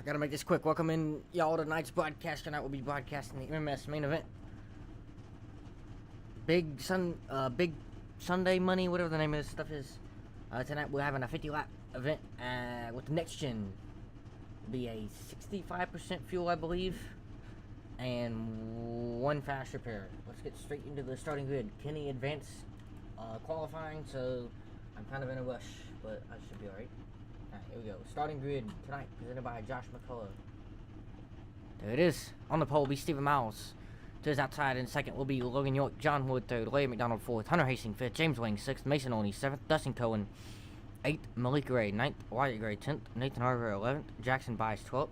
Gotta make this quick. Welcome in, y'all. Tonight's broadcast. Tonight we'll be broadcasting the MMS main event. Big Sunday money, whatever the name of this stuff is. Tonight we're having a 50-lap event with the next gen. It'll be a 65% fuel, I believe, and one fast repair. Let's get straight into the starting grid. Kenny advanced qualifying, so I'm kind of in a rush, but I should be alright. Alright, here we go. Starting grid tonight, presented by Josh McCullough. There it is. On the pole will be Stephen Miles. To his outside in second will be Logan York, John Wood third, Larry McDonald fourth, Hunter Hastings fifth, James Wang sixth, Mason Olney seventh, Dustin Cohen eighth, Malik Gray ninth, Wyatt Gray 10th, Nathan Harper 11th, Jackson Bice 12th,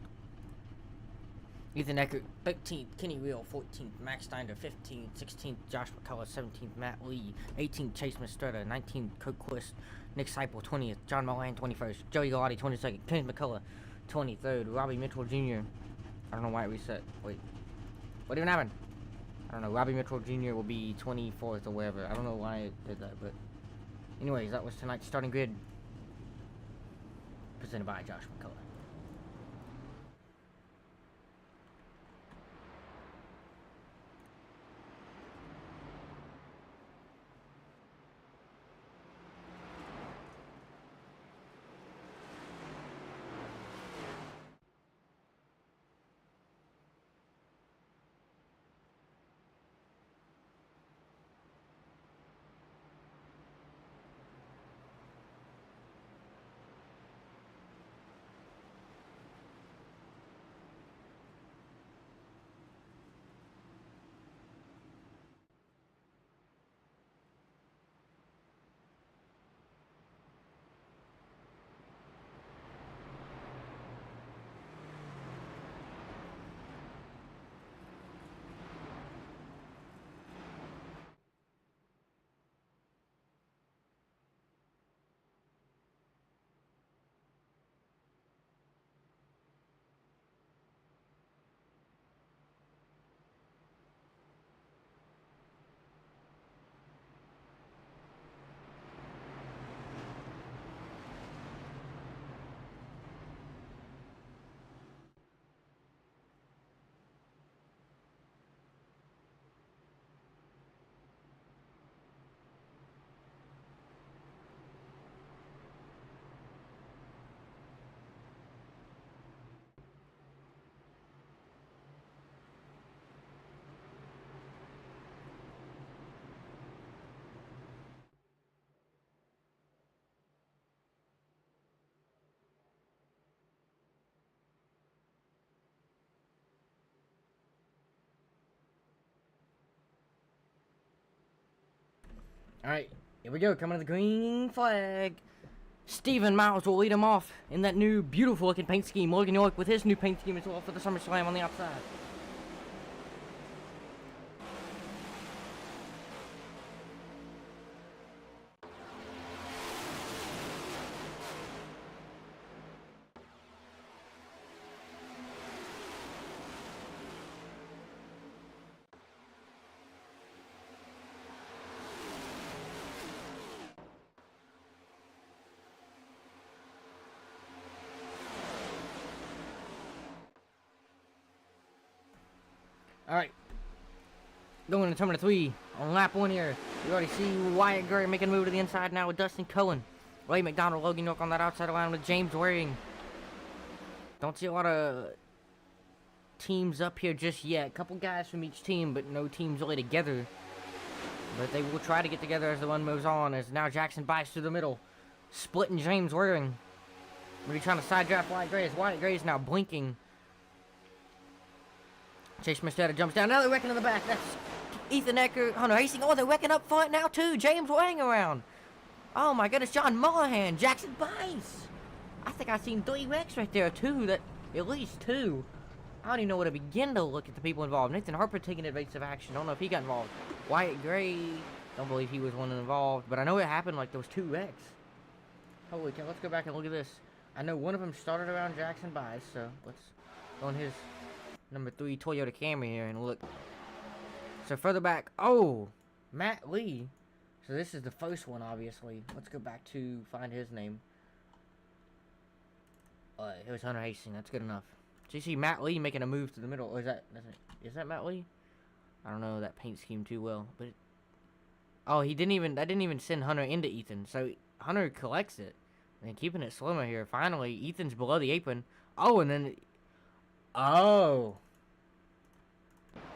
Ethan Eckert 13th, Kenny Real 14th, Max Steiner 15th, 16th, Josh McCullough 17th, Matt Lee 18th, Chase Mistretta 19th, Kurt Quist, Nick Seipel 20th, John Moran 21st, Joey Galati 22nd, Kenny McCullough 23rd, Robbie Mitchell Jr. I don't know why it reset. Wait, what even happened? I don't know. Robbie Mitchell Jr. will be 24th or whatever. I don't know why it did that, but anyways, that was tonight's starting grid presented by Josh McCullough. Alright, here we go. Coming to the green flag. Stephen Miles will lead him off in that new beautiful looking paint scheme. Logan York with his new paint scheme as well for the SummerSlam on the outside. Alright, going to turn number 3 on lap 1 here. You already see Wyatt Gray making a move to the inside now with Dustin Cohen. Ray McDonald, Logan York on that outside line with James Waring. Don't see a lot of teams up here just yet. A couple guys from each team, but no teams really together. But they will try to get together as the one moves on, as now Jackson Bice through the middle, splitting James Waring. Really trying to side draft Wyatt Gray, as Wyatt Gray is now blinking. Chase Mistretta jumps down. Now they're wrecking in the back. That's Ethan Eckert, Hunter Hastings. Oh, they're wrecking up front now, too. James Wang around. Oh, my goodness. John Mullahan. Jackson Bice. I think I've seen 3 wrecks right there, too. At least 2. I don't even know where to begin to look at the people involved. Nathan Harper taking evasive action. I don't know if he got involved. Wyatt Gray. Don't believe he was one involved. But I know it happened like there was 2 wrecks. Holy cow. Let's go back and look at this. I know one of them started around Jackson Bice, so let's go on his number 3 Toyota Camry here and look. So further back, oh, Matt Lee. So this is the first one, obviously. Let's go back to find his name. It was Hunter Hastings. That's good enough. So you see Matt Lee making a move to the middle. Or is that Matt Lee? I don't know that paint scheme too well, but oh, that didn't even send Hunter into Ethan. So Hunter collects it and keeping it slimmer here. Finally, Ethan's below the apron. Oh, and then oh.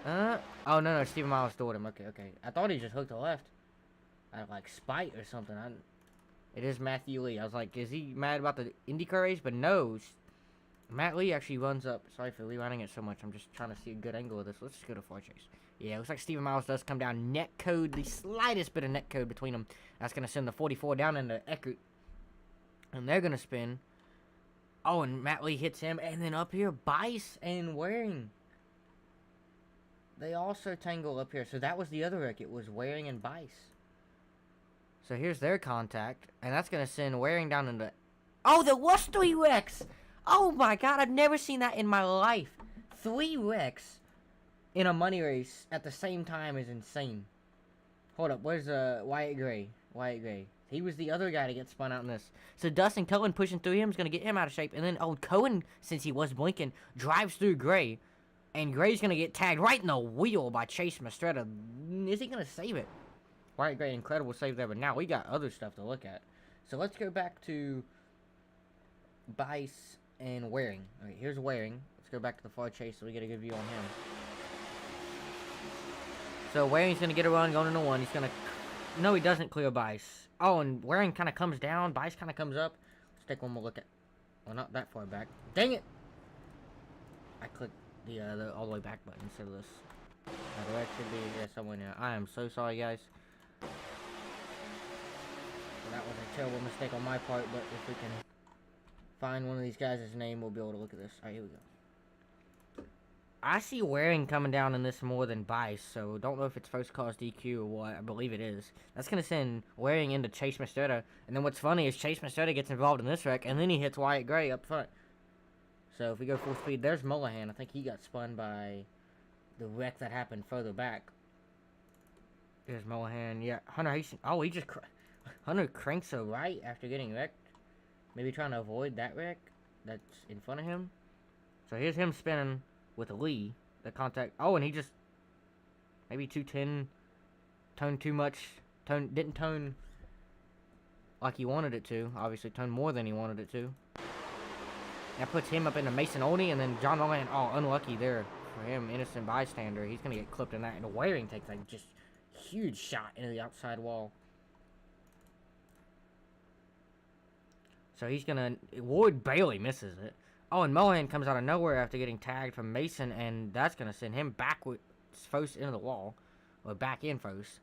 Oh no, Stephen Miles stored him. Okay. I thought he just hooked the left. Out of like spite or something. It is Matthew Lee. I was like, is he mad about the IndyCar race? But no, Matt Lee actually runs up. Sorry for rewinding it so much. I'm just trying to see a good angle of this. Let's just go to Far Chase. Yeah, it looks like Stephen Miles does come down. Net code, the slightest bit of net code between them. That's going to send the 44 down into Eckert. And they're going to spin. Oh, and Matt Lee hits him. And then up here, Bice and Waring. They also tangle up here. So that was the other wreck. It was Waring and Bice. So here's their contact. And that's going to send Waring down into... Oh, there was 3 wrecks! Oh my god, I've never seen that in my life. 3 wrecks in a money race at the same time is insane. Hold up, where's Wyatt Gray? Wyatt Gray. He was the other guy to get spun out in this. So Dustin Cohen pushing through him is going to get him out of shape. And then, Cohen, since he was blinking, drives through Gray. And Gray's going to get tagged right in the wheel by Chase Mastretta. Is he going to save it? Wyatt Gray, incredible save there. But now we got other stuff to look at. So let's go back to Bice and Waring. Alright, here's Waring. Let's go back to the Far Chase so we get a good view on him. So Waring's going to get a run going into 1. He's going to... No, he doesn't clear Bice. Oh, and Waring kind of comes down. Bice kind of comes up. Let's take one more look at... Well, not that far back. Dang it! I clicked the all the way back button instead of this. That should be somewhere now. I am so sorry, guys. Well, that was a terrible mistake on my part, but if we can find one of these guys' name, we'll be able to look at this. Alright, here we go. I see Waring coming down in this more than Bice, so don't know if it's first cause DQ or what. I believe it is. That's going to send Waring into Chase Mastretta. And then what's funny is Chase Mastretta gets involved in this wreck, and then he hits Wyatt Gray up front. So if we go full speed, there's Mullahan. I think he got spun by the wreck that happened further back. There's Mullahan. Yeah, Hunter Hastings. Oh, he just... Hunter cranks a right after getting wrecked. Maybe trying to avoid that wreck that's in front of him. So here's him spinning with Lee. The contact. Oh, and he just... Maybe 210. Toned too much. Didn't tone like he wanted it to. Obviously, toned more than he wanted it to. That puts him up into Mason Olney, and then John Mullahan. Oh, unlucky there for him. Innocent bystander. He's going to get clipped in that. And Waring takes like just huge shot into the outside wall. So he's going to... Ward barely misses it. Oh, and Mullahan comes out of nowhere after getting tagged from Mason, and that's going to send him backwards first into the wall. Or back in first.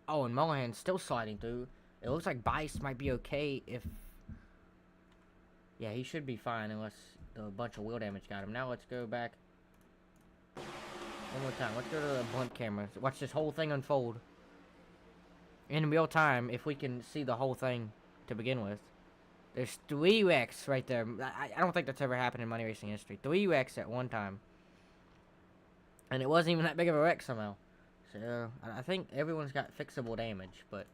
Oh, and Mullahan's still sliding through. It looks like Bice might be okay if... Yeah, he should be fine unless a bunch of wheel damage got him. Now let's go back one more time. Let's go to the blunt camera. Watch this whole thing unfold. In real time, if we can see the whole thing to begin with. There's 3 wrecks right there. I don't think that's ever happened in money racing history. 3 wrecks at one time. And it wasn't even that big of a wreck somehow. So, I think everyone's got fixable damage. But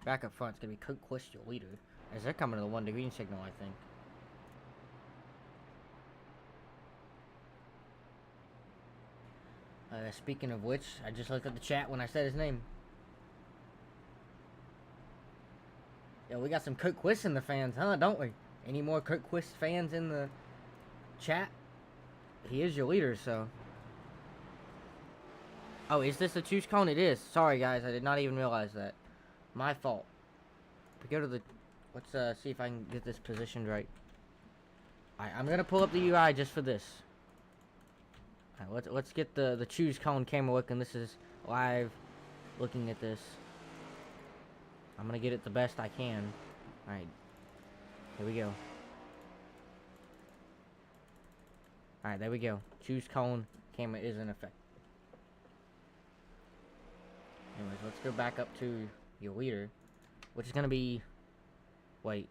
back up front, it's going to be Kurt Quist, your leader. As they're coming to the 1 green signal, I think. Speaking of which, I just looked at the chat when I said his name. Yeah, we got some Kurt Quist in the fans, huh? Don't we? Any more Kurt Quist fans in the chat? He is your leader, so. Oh, is this a choose cone? It is. Sorry, guys. I did not even realize that. My fault. We go to the... Let's see if I can get this positioned right. Alright, I'm going to pull up the UI just for this. Alright, let's get the choose cone camera looking. This is live looking at this. I'm gonna get it the best I can. Alright. Here we go. Alright, there we go. Choose cone camera is in effect. Anyways, let's go back up to your leader. Which is gonna be... Wait.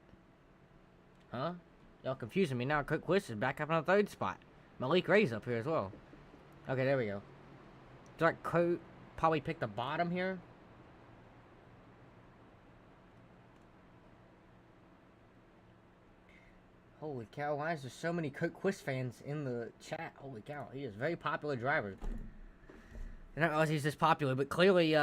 Huh? Y'all confusing me now. Kurt Quist is back up on the 3rd spot. Malik Ray's up here as well. Okay, there we go. So like Kurt probably picked the bottom here. Holy cow, why is there so many Kurt Quist fans in the chat? Holy cow, he is a very popular driver. I don't realize he's this popular, but clearly,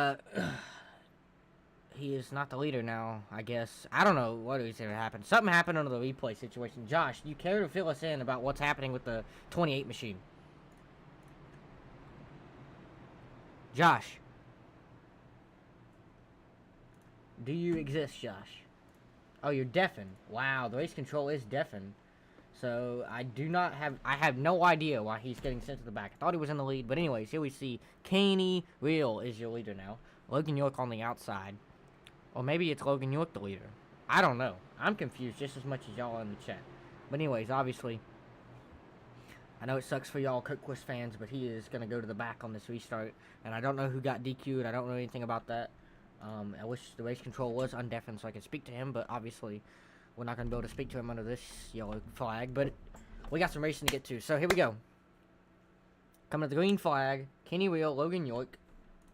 he is not the leader now, I guess. I don't know what is going to happen. Something happened under the replay situation. Josh, do you care to fill us in about what's happening with the 28 machine? Josh. Do you exist, Josh? Oh, you're deafened. Wow, the race control is deafened. So, I have no idea why he's getting sent to the back. I thought he was in the lead, but anyways, here we see Kenny Real is your leader now. Logan York on the outside. Or maybe it's Logan York the leader. I don't know. I'm confused just as much as y'all in the chat. But anyways, obviously, I know it sucks for y'all Kurt Quist fans, but he is going to go to the back on this restart. And I don't know who got DQ'd. I don't know anything about that. I wish the race control was undeafened so I could speak to him, but obviously we're not going to be able to speak to him under this yellow flag. But we got some racing to get to. So here we go. Coming to the green flag, Kenny Real, Logan York,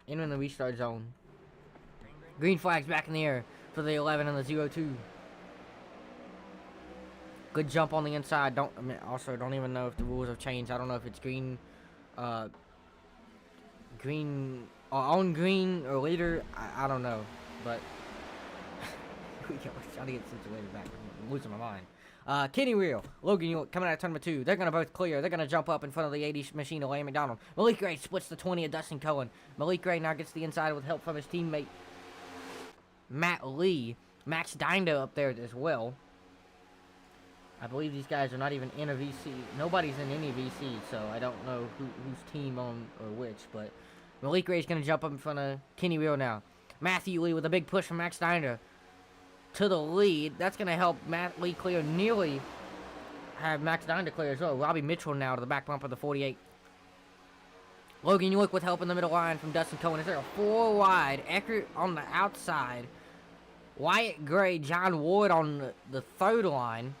entering the restart zone. Green flag's back in the air for the 11 and the 02. Good jump on the inside. Don't even know if the rules have changed. I don't know if it's green, on green or leader. I don't know, but we go. Trying to get situated back. I'm losing my mind. Kenny Real, Logan York coming out of turn number 2. They're gonna both clear. They're gonna jump up in front of the 80 machine of Larry McDonald. Malik Gray splits the 20 of Dustin Cohen. Malik Gray now gets the inside with help from his teammate Matt Lee. Max Dinda up there as well. I believe these guys are not even in a VC. Nobody's in any VC, so I don't know whose team on or which. But Malik Gray's going to jump up in front of Kenny Real now. Matthew Lee with a big push from Max Dinda to the lead. That's going to help Matt Lee clear. Nearly have Max Dinda clear as well. Robbie Mitchell now to the back bumper of the 48. Logan York with help in the middle line from Dustin Cohen. Is there a 4 wide? Eckert on the outside. Wyatt Gray, John Ward on the third line.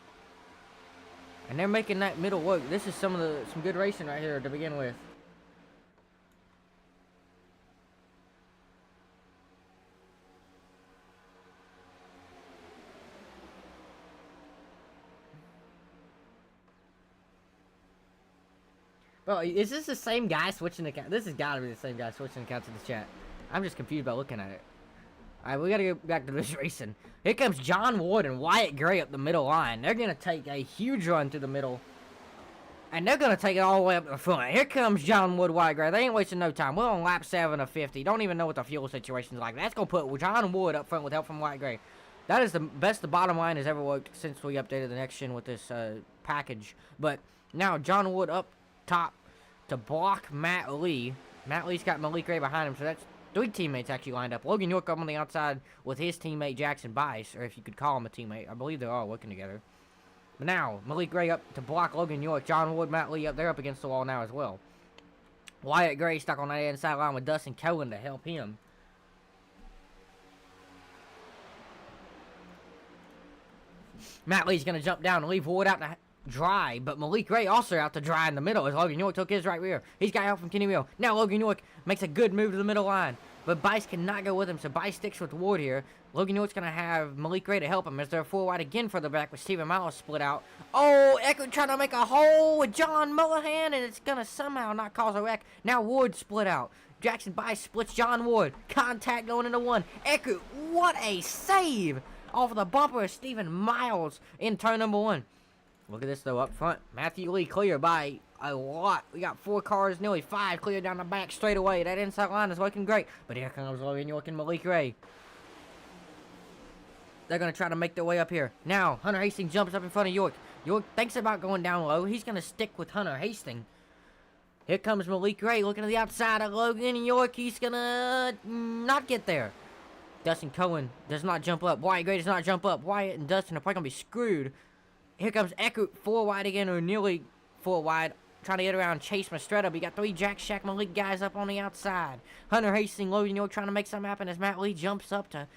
And they're making that middle work. This is some good racing right here to begin with. Bro, is this the same guy switching the account? This has got to be the same guy switching accounts in the chat. I'm just confused by looking at it. Alright, we gotta go back to this racing. Here comes John Ward and Wyatt Gray up the middle line. They're gonna take a huge run through the middle. And they're gonna take it all the way up to the front. Here comes John Wood, Wyatt Gray. They ain't wasting no time. We're on lap 7 of 50. Don't even know what the fuel situation's like. That's gonna put John Wood up front with help from Wyatt Gray. That is the best the bottom line has ever worked since we updated the next gen with this package. But now John Wood up top to block Matt Lee. Matt Lee's got Malik Gray behind him, so that's 3 teammates actually lined up. Logan York up on the outside with his teammate Jackson Bice, or if you could call him a teammate. I believe they're all working together. But now, Malik Gray up to block Logan York. John Wood, Matt Lee up. They're up against the wall now as well. Wyatt Gray stuck on that inside line with Dustin Cohen to help him. Matt Lee's going to jump down and leave Ward out to dry, but Malik Gray also out to dry in the middle as Logan York took his right rear. He's got help from Kenny Real. Now Logan York makes a good move to the middle line, but Bice cannot go with him, so Bice sticks with Ward here. Logan York's going to have Malik Gray to help him as they're 4 wide again further back with Steven Miles split out. Oh, Eckert trying to make a hole with John Mullihan, and it's going to somehow not cause a wreck. Now Ward split out. Jackson Bice splits John Ward. Contact going into 1. Eckert, what a save off of the bumper of Steven Miles in turn number 1. Look at this, though, up front. Matthew Lee clear by a lot. We got 4 cars, nearly 5 clear down the back straight away. That inside line is looking great. But here comes Logan York and Malik Gray. They're going to try to make their way up here. Now, Hunter Hastings jumps up in front of York. York thinks about going down low. He's going to stick with Hunter Hastings. Here comes Malik Gray looking to the outside of Logan York. He's going to not get there. Dustin Cohen does not jump up. Wyatt Gray does not jump up. Wyatt and Dustin are probably going to be screwed. Here comes Eckert, 4 wide again, or nearly 4 wide, trying to get around Chase Mastretta. But you got 3 Jack Shack Malik guys up on the outside. Hunter Hastings, Logan York trying to make something happen as Matt Lee jumps up to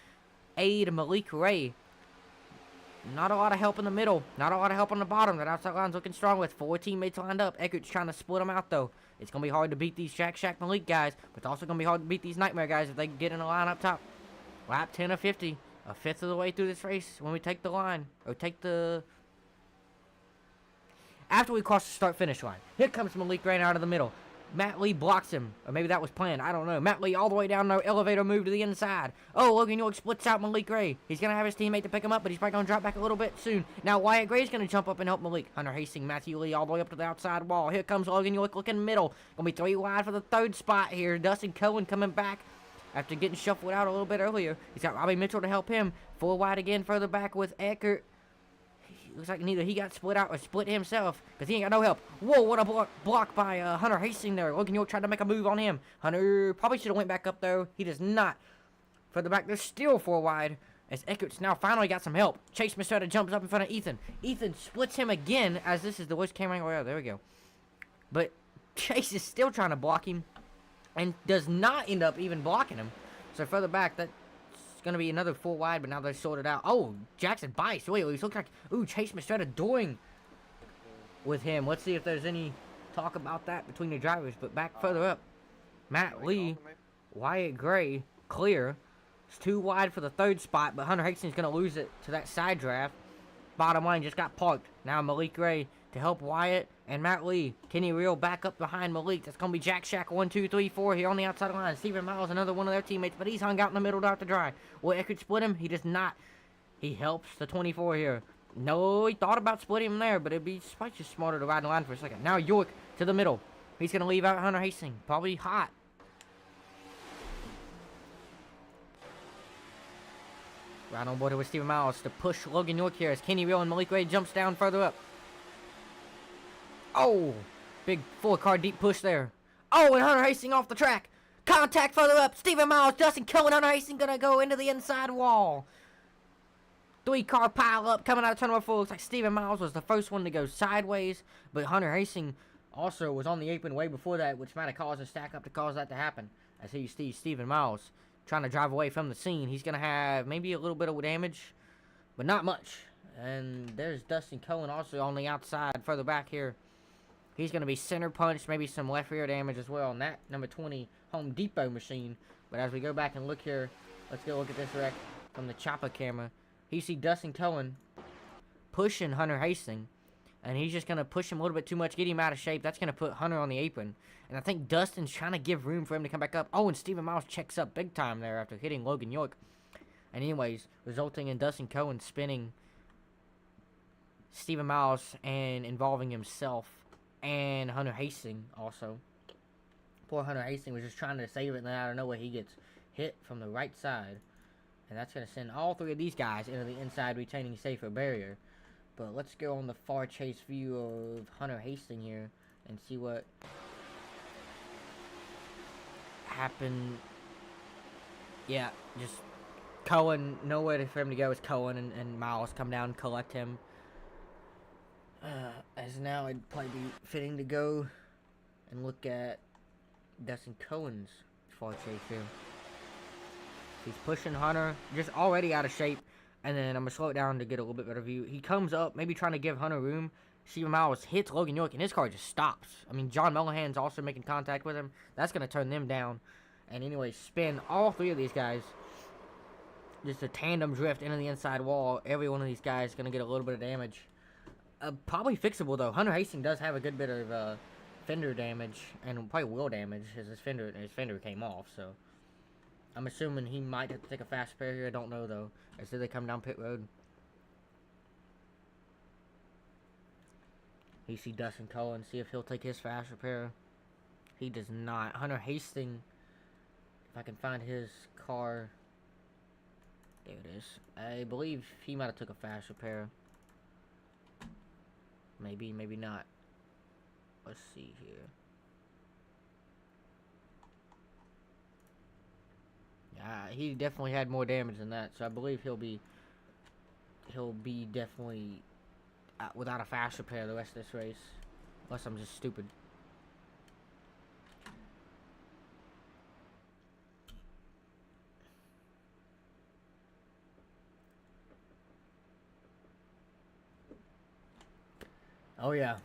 aid Malik Gray. Not a lot of help in the middle. Not a lot of help on the bottom. That outside line's looking strong with 4 teammates lined up. Eckert's trying to split them out, though. It's going to be hard to beat these Jack Shack Malik guys, but it's also going to be hard to beat these Nightmare guys if they get in a line up top. Lap 10 of 50. A fifth of the way through this race when we take the line, or take the after we cross the start-finish line. Here comes Malik Ray out of the middle. Matt Lee blocks him. Or maybe that was planned. I don't know. Matt Lee all the way down the elevator move to the inside. Oh, Logan York splits out Malik Ray. He's going to have his teammate to pick him up, but he's probably going to drop back a little bit soon. Now Wyatt Gray's going to jump up and help Malik. Hunter Hastings, Matthew Lee all the way up to the outside wall. Here comes Logan York looking middle. Going to be 3 wide for the 3rd spot here. Dustin Cohen coming back after getting shuffled out a little bit earlier. He's got Robbie Mitchell to help him. 4 wide again further back with Eckert. Looks like neither he got split out or split himself, because he ain't got no help. Whoa, what a block by Hunter Hastings there. Logan York tried to make a move on him. Hunter probably should have went back up, though. He does not. Further back, there's still 4 wide, as Eckert's now finally got some help. Chase Mistretta jumps up in front of Ethan. Ethan splits him again, as this is the worst camera angle. Oh, there we go. But Chase is still trying to block him, and does not end up even blocking him. So further back, that... going to be another 4 wide, but now they're sorted out. Oh, Jackson bites. Wait, he looks like... Ooh, Chase Mistretta doing with him. Let's see if there's any talk about that between the drivers. But back further up, Matt Lee, Wyatt Gray, clear. It's 2 wide for the 3rd spot, but Hunter Hastings is going to lose it to that side draft. Bottom line just got parked. Now Malik Gray to help Wyatt and Matt Lee. Kenny Real back up behind Malik. That's going to be Jack Shack 1, 2, 3, 4 here on the outside line. Stephen Miles, another one of their teammates, but he's hung out in the middle out to dry. Will Eckert split him? He does not. He helps the 24 here. No, he thought about splitting him there, but it'd be probably just smarter to ride in the line for a second. Now York to the middle. He's going to leave out Hunter Hastings. Probably hot. Right on board with Stephen Miles to push Logan York here as Kenny Real and Malik Ray jumps down further up. Oh, big 4-car deep push there. Oh, and Hunter Hastings off the track. Contact further up. Stephen Miles, Dustin Cohen, Hunter Hastings gonna go into the inside wall. 3-car pile up coming out of turn number 4. Looks like Stephen Miles was the first one to go sideways, but Hunter Hastings also was on the apron way before that, which might have caused a stack up to cause that to happen. As here you see Stephen Miles trying to drive away from the scene. He's gonna have maybe a little bit of damage, but not much. And there's Dustin Cohen also on the outside further back here. He's going to be center punched, maybe some left rear damage as well on that number 20 Home Depot machine. But as we go back and look here, let's go look at this wreck from the chopper camera. You see Dustin Cohen pushing Hunter Hastings, and he's just going to push him a little bit too much, get him out of shape. That's going to put Hunter on the apron. And I think Dustin's trying to give room for him to come back up. Oh, and Stephen Miles checks up big time there after hitting Logan York. And anyways, resulting in Dustin Cohen spinning Stephen Miles and involving himself and Hunter Hastings also. Poor Hunter Hastings was just trying to save it, and then out of nowhere he gets hit from the right side. And that's going to send all 3 of these guys into the inside retaining safer barrier. But let's go on the far chase view of Hunter Hastings here and see what happened. Yeah, just Cohen, nowhere for him to go is Cohen, and Miles come down and collect him. As now it'd probably be fitting to go and look at Dustin Cohen's far chase here. He's pushing Hunter, just already out of shape, and then I'm going to slow it down to get a little bit better view. He comes up, maybe trying to give Hunter room. Stephen Miles hits Logan York, and his car just stops. I mean, John Mellehan's also making contact with him. That's going to turn them down. And anyway, spin all 3 of these guys. Just a tandem drift into the inside wall. Every one of these guys is going to get a little bit of damage. Probably fixable, though. Hunter Hastings does have a good bit of fender damage and probably wheel damage as his fender came off, so I'm assuming he might have to take a fast repair here. I don't know, though, as they come down pit road. You see Dustin Cohen, see if he'll take his fast repair. He does not. Hunter Hastings, if I can find his car, there it is. I believe he might have took a fast repair. Maybe, maybe not. Let's see here. Yeah, he definitely had more damage than that, so I believe he'll be definitely without a fast repair the rest of this race, unless I'm just stupid. Oh yeah.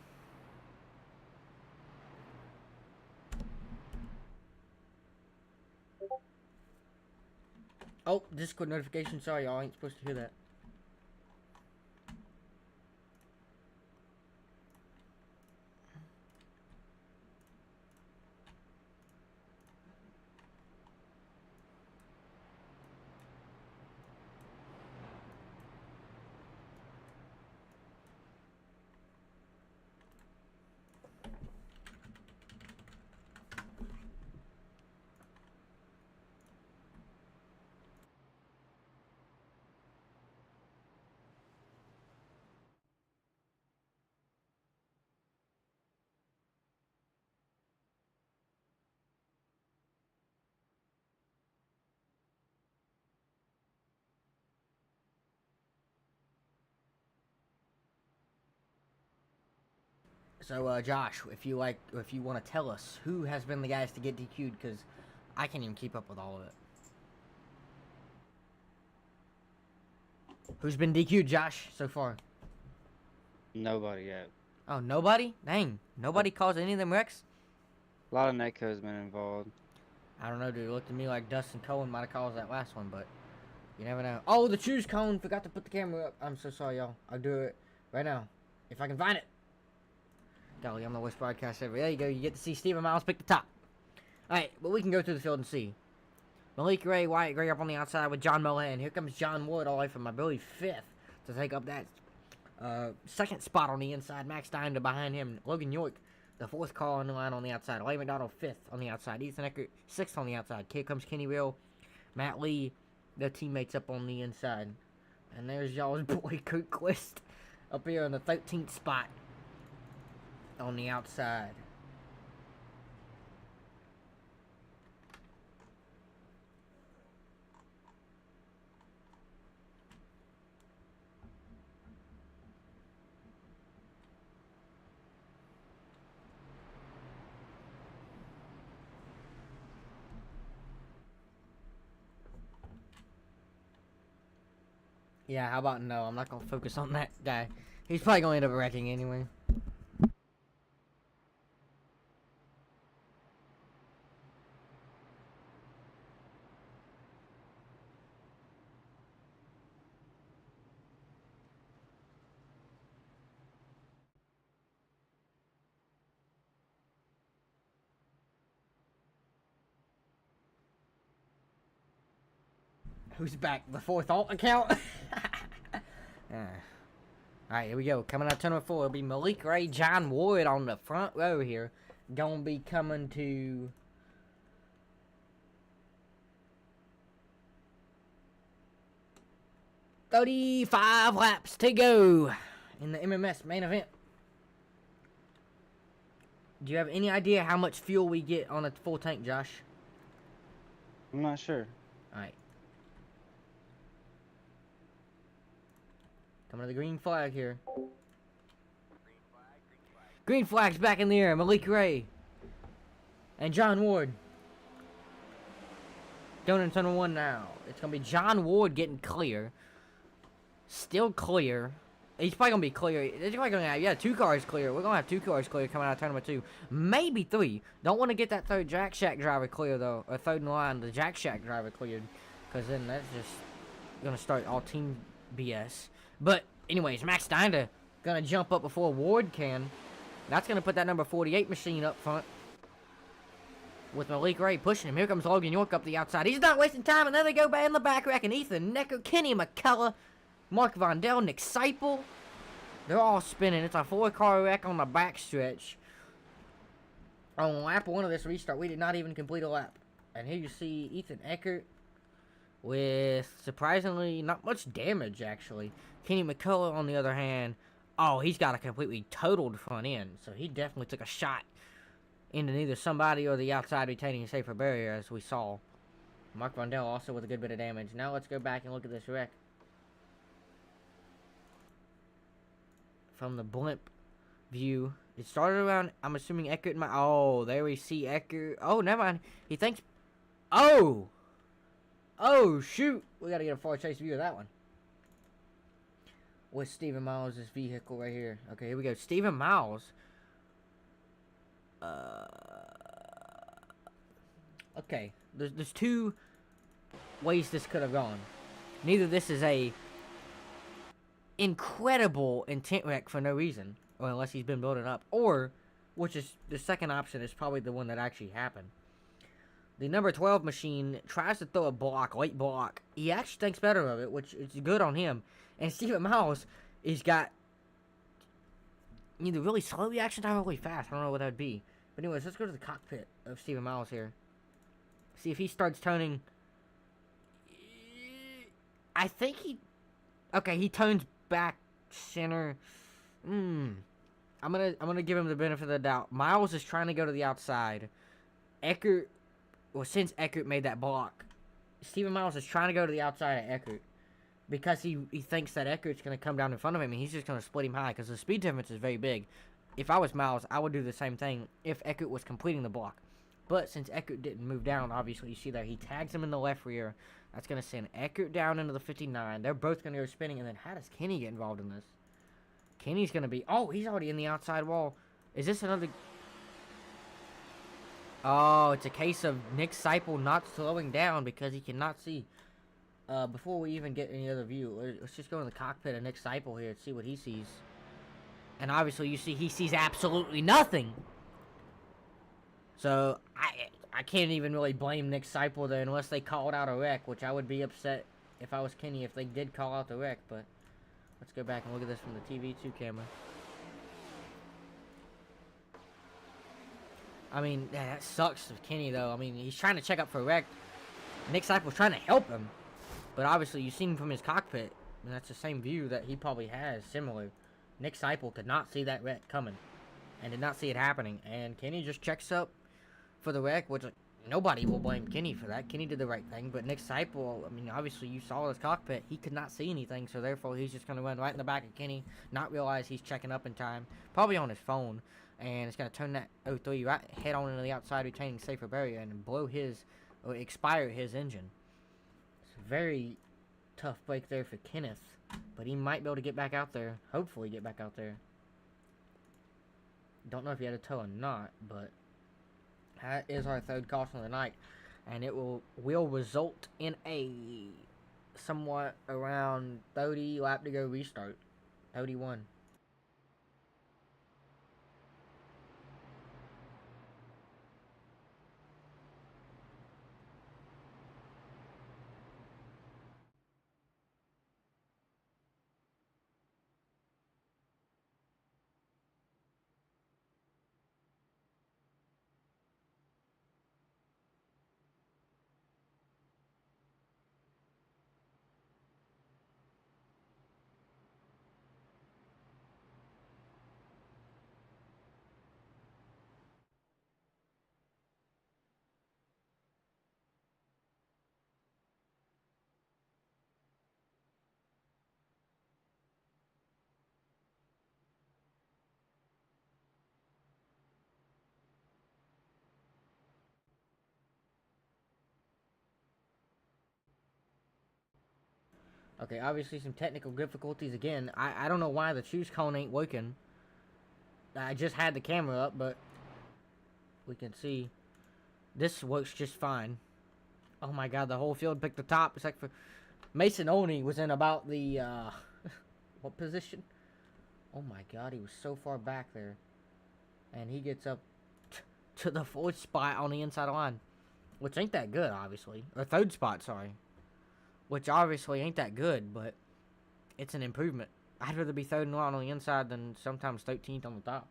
Oh, Discord notification. Sorry, y'all ain't supposed to hear that. So, Josh, if you want to tell us who has been the guys to get DQ'd, because I can't even keep up with all of it. Who's been DQ'd, Josh, so far? Nobody yet. Oh, nobody? Dang, nobody caused any of them wrecks? A lot of netco's been involved. I don't know, dude. It looked to me like Dustin Cohen might have caused that last one, but you never know. Oh, the choose cone. Forgot to put the camera up. I'm so sorry, y'all. I'll do it right now, if I can find it. Golly, I'm the worst broadcaster ever. There you go. You get to see Stephen Miles pick the top. Alright, but we can go through the field and see. Malik Ray, Wyatt Gray up on the outside with John Molan. Here comes John Wood all the way from, I believe, 5th to take up that second spot on the inside. Max Diamond behind him. Logan York, the 4th car on the line on the outside. Larry McDonald, 5th on the outside. Ethan Eckert, 6th on the outside. Here comes Kenny Real. Matt Lee, their teammates up on the inside. And there's y'all's boy, Kurt Quist, up here in the 13th spot on the outside. Yeah, how about no? I'm not gonna focus on that guy. He's probably gonna end up wrecking anyway. Who's back? The 4th alt account? Alright, here we go. Coming out turn number 4, it'll be Malik Ray, John Wood on the front row here. Gonna be coming to 35 laps to go in the MMS main event. Do you have any idea how much fuel we get on a full tank, Josh? I'm not sure. Alright. Coming to the green flag here. Green flag's back in the air. Malik Ray and John Ward. Going in turn 1 now. It's going to be John Ward getting clear. Still clear. He's probably going to be clear. It's probably going to have, yeah, 2 cars clear. We're going to have 2 cars clear coming out of turn number 2. Maybe 3. Don't want to get that third Jack Shack driver clear, though. Or third in line, the Jack Shack driver cleared. Because then that's just going to start all team BS. But, anyways, Max Steiner going to jump up before Ward can. That's going to put that number 48 machine up front. With Malik Ray pushing him. Here comes Logan York up the outside. He's not wasting time. And there they go back in the back rack. And Ethan Necker, Kenny McCullough, Mark Vondell, Nick Seipel. They're all spinning. It's a 4-car wreck on the back stretch. On lap 1 of this restart, we did not even complete a lap. And here you see Ethan Eckert with surprisingly not much damage, actually. Kenny McCullough, on the other hand, oh, he's got a completely totaled front end. So he definitely took a shot into neither somebody or the outside retaining a safer barrier, as we saw. Mark Vondell also with a good bit of damage. Now let's go back and look at this wreck from the blimp view. It started around, I'm assuming, Eckert and oh, there we see Eckert. Oh, never mind. He thinks, oh, shoot. We got to get a far chase view of that one. With Stephen Miles' vehicle right here. Okay, here we go. Stephen Miles. Okay, there's 2 ways this could have gone. Neither this is a incredible intent wreck for no reason, or unless he's been building up, or, which is the second option, is probably the one that actually happened. The number 12 machine tries to throw a block, late block. He actually thinks better of it, which is good on him. And Stephen Miles, he's got either really slow reaction time or really fast. I don't know what that would be. But anyways, let's go to the cockpit of Stephen Miles here. See if he starts turning. I think he... Okay, he turns back center. I'm gonna give him the benefit of the doubt. Miles is trying to go to the outside. Eckert... Well, since Eckert made that block, Stephen Miles is trying to go to the outside of Eckert. Because he thinks that Eckert's going to come down in front of him, and he's just going to split him high, because the speed difference is very big. if I was Miles, I would do the same thing if Eckert was completing the block. But since Eckert didn't move down, obviously, you see there, he tags him in the left rear. That's going to send Eckert down into the 59. They're both going to go spinning. And then how does Kenny get involved in this? Kenny's going to be... Oh, he's already in the outside wall. Is this another... Oh, it's a case of Nick Seipel not slowing down because he cannot see. Before we even get any other view, let's just go in the cockpit of Nick Seipel here and see what he sees. And obviously, you see, he sees absolutely nothing. So, I can't even really blame Nick Seipel there unless they called out a wreck, which I would be upset if I was Kenny if they did call out the wreck. But let's go back and look at this from the TV2 camera. I mean, yeah, that sucks for Kenny, though. I mean, he's trying to check up for a wreck. Nick Seipel's trying to help him. But obviously, you've seen him from his cockpit. And that's the same view that he probably has, similar. Nick Seipel could not see that wreck coming. And did not see it happening. And Kenny just checks up for the wreck, which nobody will blame Kenny for that. Kenny did the right thing. But Nick Seipel, I mean, obviously, you saw his cockpit. He could not see anything. So, therefore, he's just going to run right in the back of Kenny. Not realize he's checking up in time. Probably on his phone. And it's going to turn that 03 right head on into the outside retaining safer barrier and blow his, or expire his engine. It's a very tough break there for Kenneth. But he might be able to get back out there. Hopefully get back out there. Don't know if he had a tow or not, but that is our third caution of the night. And it will result in a somewhat around 30 lap to go restart. 31. Okay, obviously some technical difficulties again. I don't know why the choose cone ain't working. I just had the camera up, but we can see this works just fine. Oh my god, the whole field picked the top. It's like for Mason Oney was in about the what position? Oh my god, he was so far back there. And he gets up to the fourth spot on the inside line. Which ain't that good, obviously. Or third spot, sorry. Which obviously ain't that good, but it's an improvement. I'd rather be third and line on the inside than sometimes 13th on the top.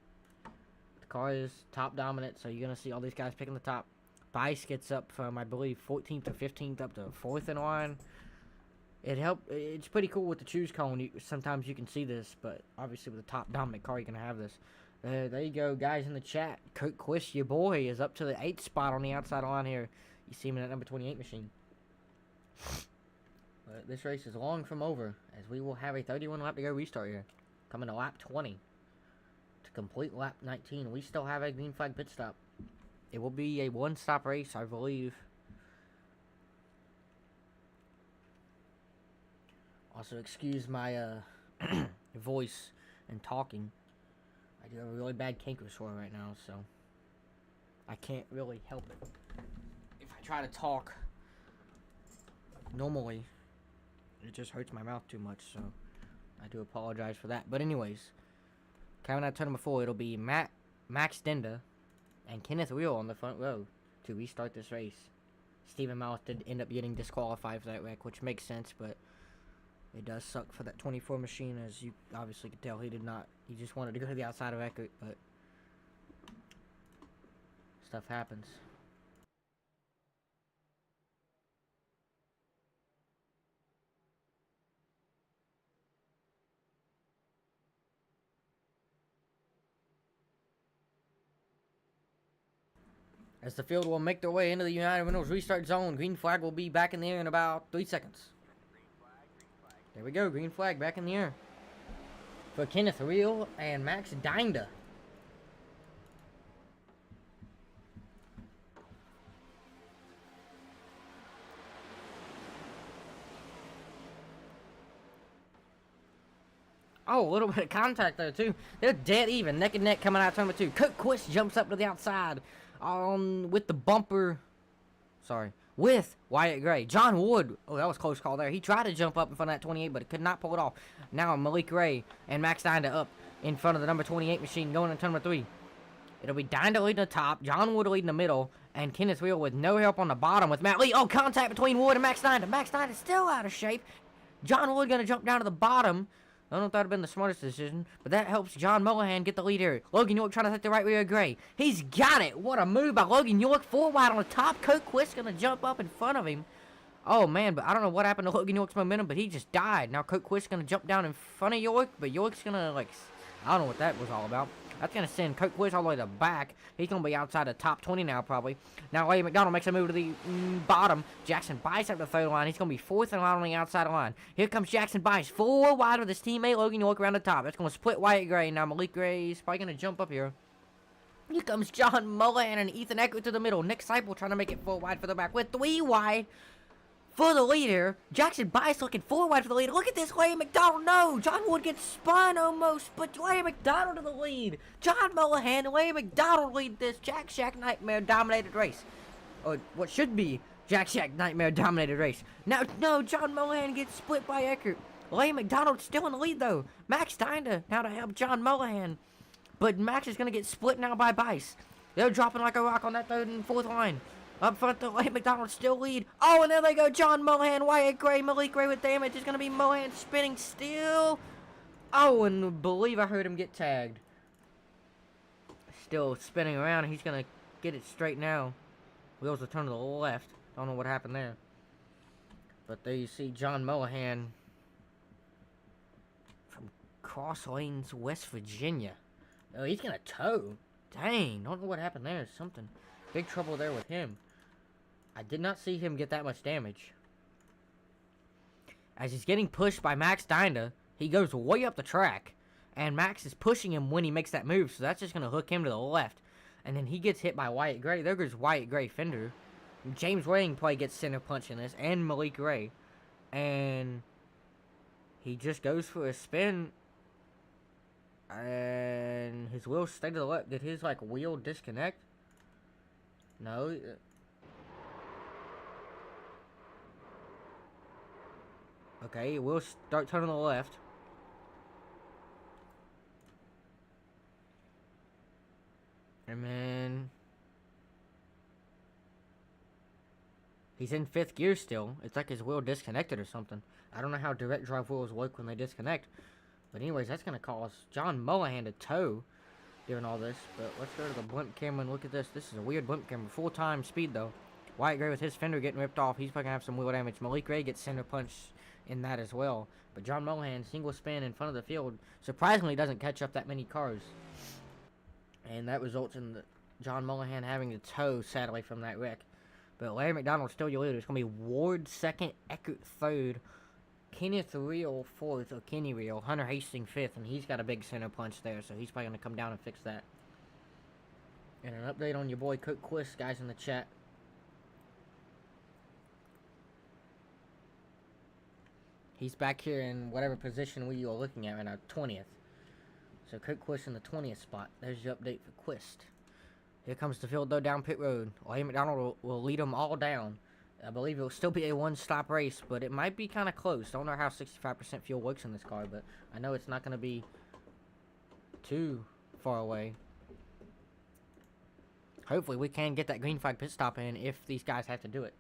The car is top dominant, so you're going to see all these guys picking the top. Bice gets up from, I believe, 14th or 15th up to 4th in line. It's pretty cool with the choose cone. Sometimes you can see this, but obviously with the top dominant car, you're going to have this. There you go, guys in the chat. Kurt Quist, your boy, is up to the 8th spot on the outside line here. You see him in that number 28 machine. But this race is long from over, as we will have a 31 lap to go restart here. Coming to lap 20. To complete lap 19, we still have a green flag pit stop. It will be a one-stop race, I believe. Also, excuse my voice and talking. I do have a really bad canker sore right now, so I can't really help it. If I try to talk normally, it just hurts my mouth too much, so I do apologize for that. But anyways, coming out turn number 4, it'll be Max Denda and Kenneth Wheel on the front row to restart this race. Stephen Miles did end up getting disqualified for that wreck, which makes sense, but it does suck for that 24 machine, as you obviously could tell. He just wanted to go to the outside of Eckert, but stuff happens. As the field will make their way into the United Rentals restart zone, green flag will be back in the air in about 3 seconds. There we go, green flag back in the air for Kenneth Reel and Max Dinda. Oh, a little bit of contact there, too. They're dead even. Neck and neck coming out of turn 2. Cook Quist jumps up to the outside with the bumper. Sorry. With Wyatt Gray. John Wood. Oh, that was a close call there. He tried to jump up in front of that 28, but could not pull it off. Now Malik Ray and Max Dinda up in front of the number 28 machine going in turn number 3. It'll be Dinda leading the top, John Wood leading the middle, and Kenneth Wheel with no help on the bottom with Matt Lee. Oh, contact between Wood and Max Dinda. Max Dinda still out of shape. John Wood going to jump down to the bottom. I don't know if that would have been the smartest decision, but that helps John Mullahan get the lead here. Logan York trying to take the right rear of Gray. He's got it. What a move by Logan York. 4 wide on the top. Coke Quist going to jump up in front of him. Oh, man, but I don't know what happened to Logan York's momentum, but he just died. Now Coke Quist going to jump down in front of York, but York's going to, like, I don't know what that was all about. That's going to send Coke Quist all the way to the back. He's going to be outside the top 20 now, probably. Now, Larry McDonald makes a move to the bottom. Jackson Bice up the third line. He's going to be fourth in line on the outside line. Here comes Jackson Bice. 4 wide with his teammate Logan York around the top. That's going to split Wyatt Gray. Now, Malik Gray is probably going to jump up here. Here comes John Mullahan and Ethan Eckert to the middle. Nick Seipel trying to make it 4 wide for the back with 3 wide. For the leader, Jackson Bice looking 4 wide for the leader. Look at this, Larry McDonald. No, John Wood gets spun almost, but Larry McDonald to the lead. John Mullahan and Larry McDonald lead this Jack Shack Nightmare dominated race. Or what should be Jack Shack Nightmare dominated race. Now, no, John Mullahan gets split by Eckert. Larry McDonald still in the lead, though. Max Dinda now to help John Mullahan. But Max is going to get split now by Bice. They're dropping like a rock on that third and fourth line. Up front, though, Larry McDonald still lead. Oh, and there they go. John Mullahan, Wyatt Gray, Malik Gray with damage. It's going to be Mullahan spinning still. Oh, and I believe I heard him get tagged. Still spinning around. He's going to get it straight now. Wheels will turn to the left. Don't know what happened there. But there you see John Mullahan from Cross Lanes, West Virginia. Oh, he's going to tow. Dang, don't know what happened there. Something. Big trouble there with him. I did not see him get that much damage. As he's getting pushed by Max Dinda, he goes way up the track. And Max is pushing him when he makes that move, so that's just going to hook him to the left. And then he gets hit by Wyatt Gray. There goes Wyatt Gray fender. James Wayne probably gets center punch in this, and Malik Gray. And he just goes for a spin. And his wheels stay to the left. Did his, like, wheel disconnect? No. Okay, we'll start turning to the left. And then he's in 5th gear still. It's like his wheel disconnected or something. I don't know how direct drive wheels work when they disconnect. But anyways, that's going to cause John Mullahan to tow during all this. But let's go to the blimp camera and look at this. This is a weird blimp camera. Full-time speed, though. Wyatt Gray with his fender getting ripped off. He's probably going to have some wheel damage. Malik Gray gets center punch in that as well. But John Mullahan, single spin in front of the field, surprisingly doesn't catch up that many cars. And that results in John Mullahan having to tow, sadly, from that wreck. But Larry McDonald still your leader. It's going to be Ward 2nd, Eckert 3rd, Kenneth Reel 4th, or Kenny Reel, Hunter Hastings 5th, and he's got a big center punch there, so he's probably going to come down and fix that. And an update on your boy Cook Quist, guys, in the chat. He's back here in whatever position we are looking at right now, 20th. So Cook Quist in the 20th spot. There's your update for Quist. Here comes the field, though, down pit road. Larry McDonald will lead them all down. I believe it will still be a one-stop race, but it might be kind of close. Don't know how 65% fuel works in this car, but I know it's not going to be too far away. Hopefully we can get that green flag pit stop in if these guys have to do it.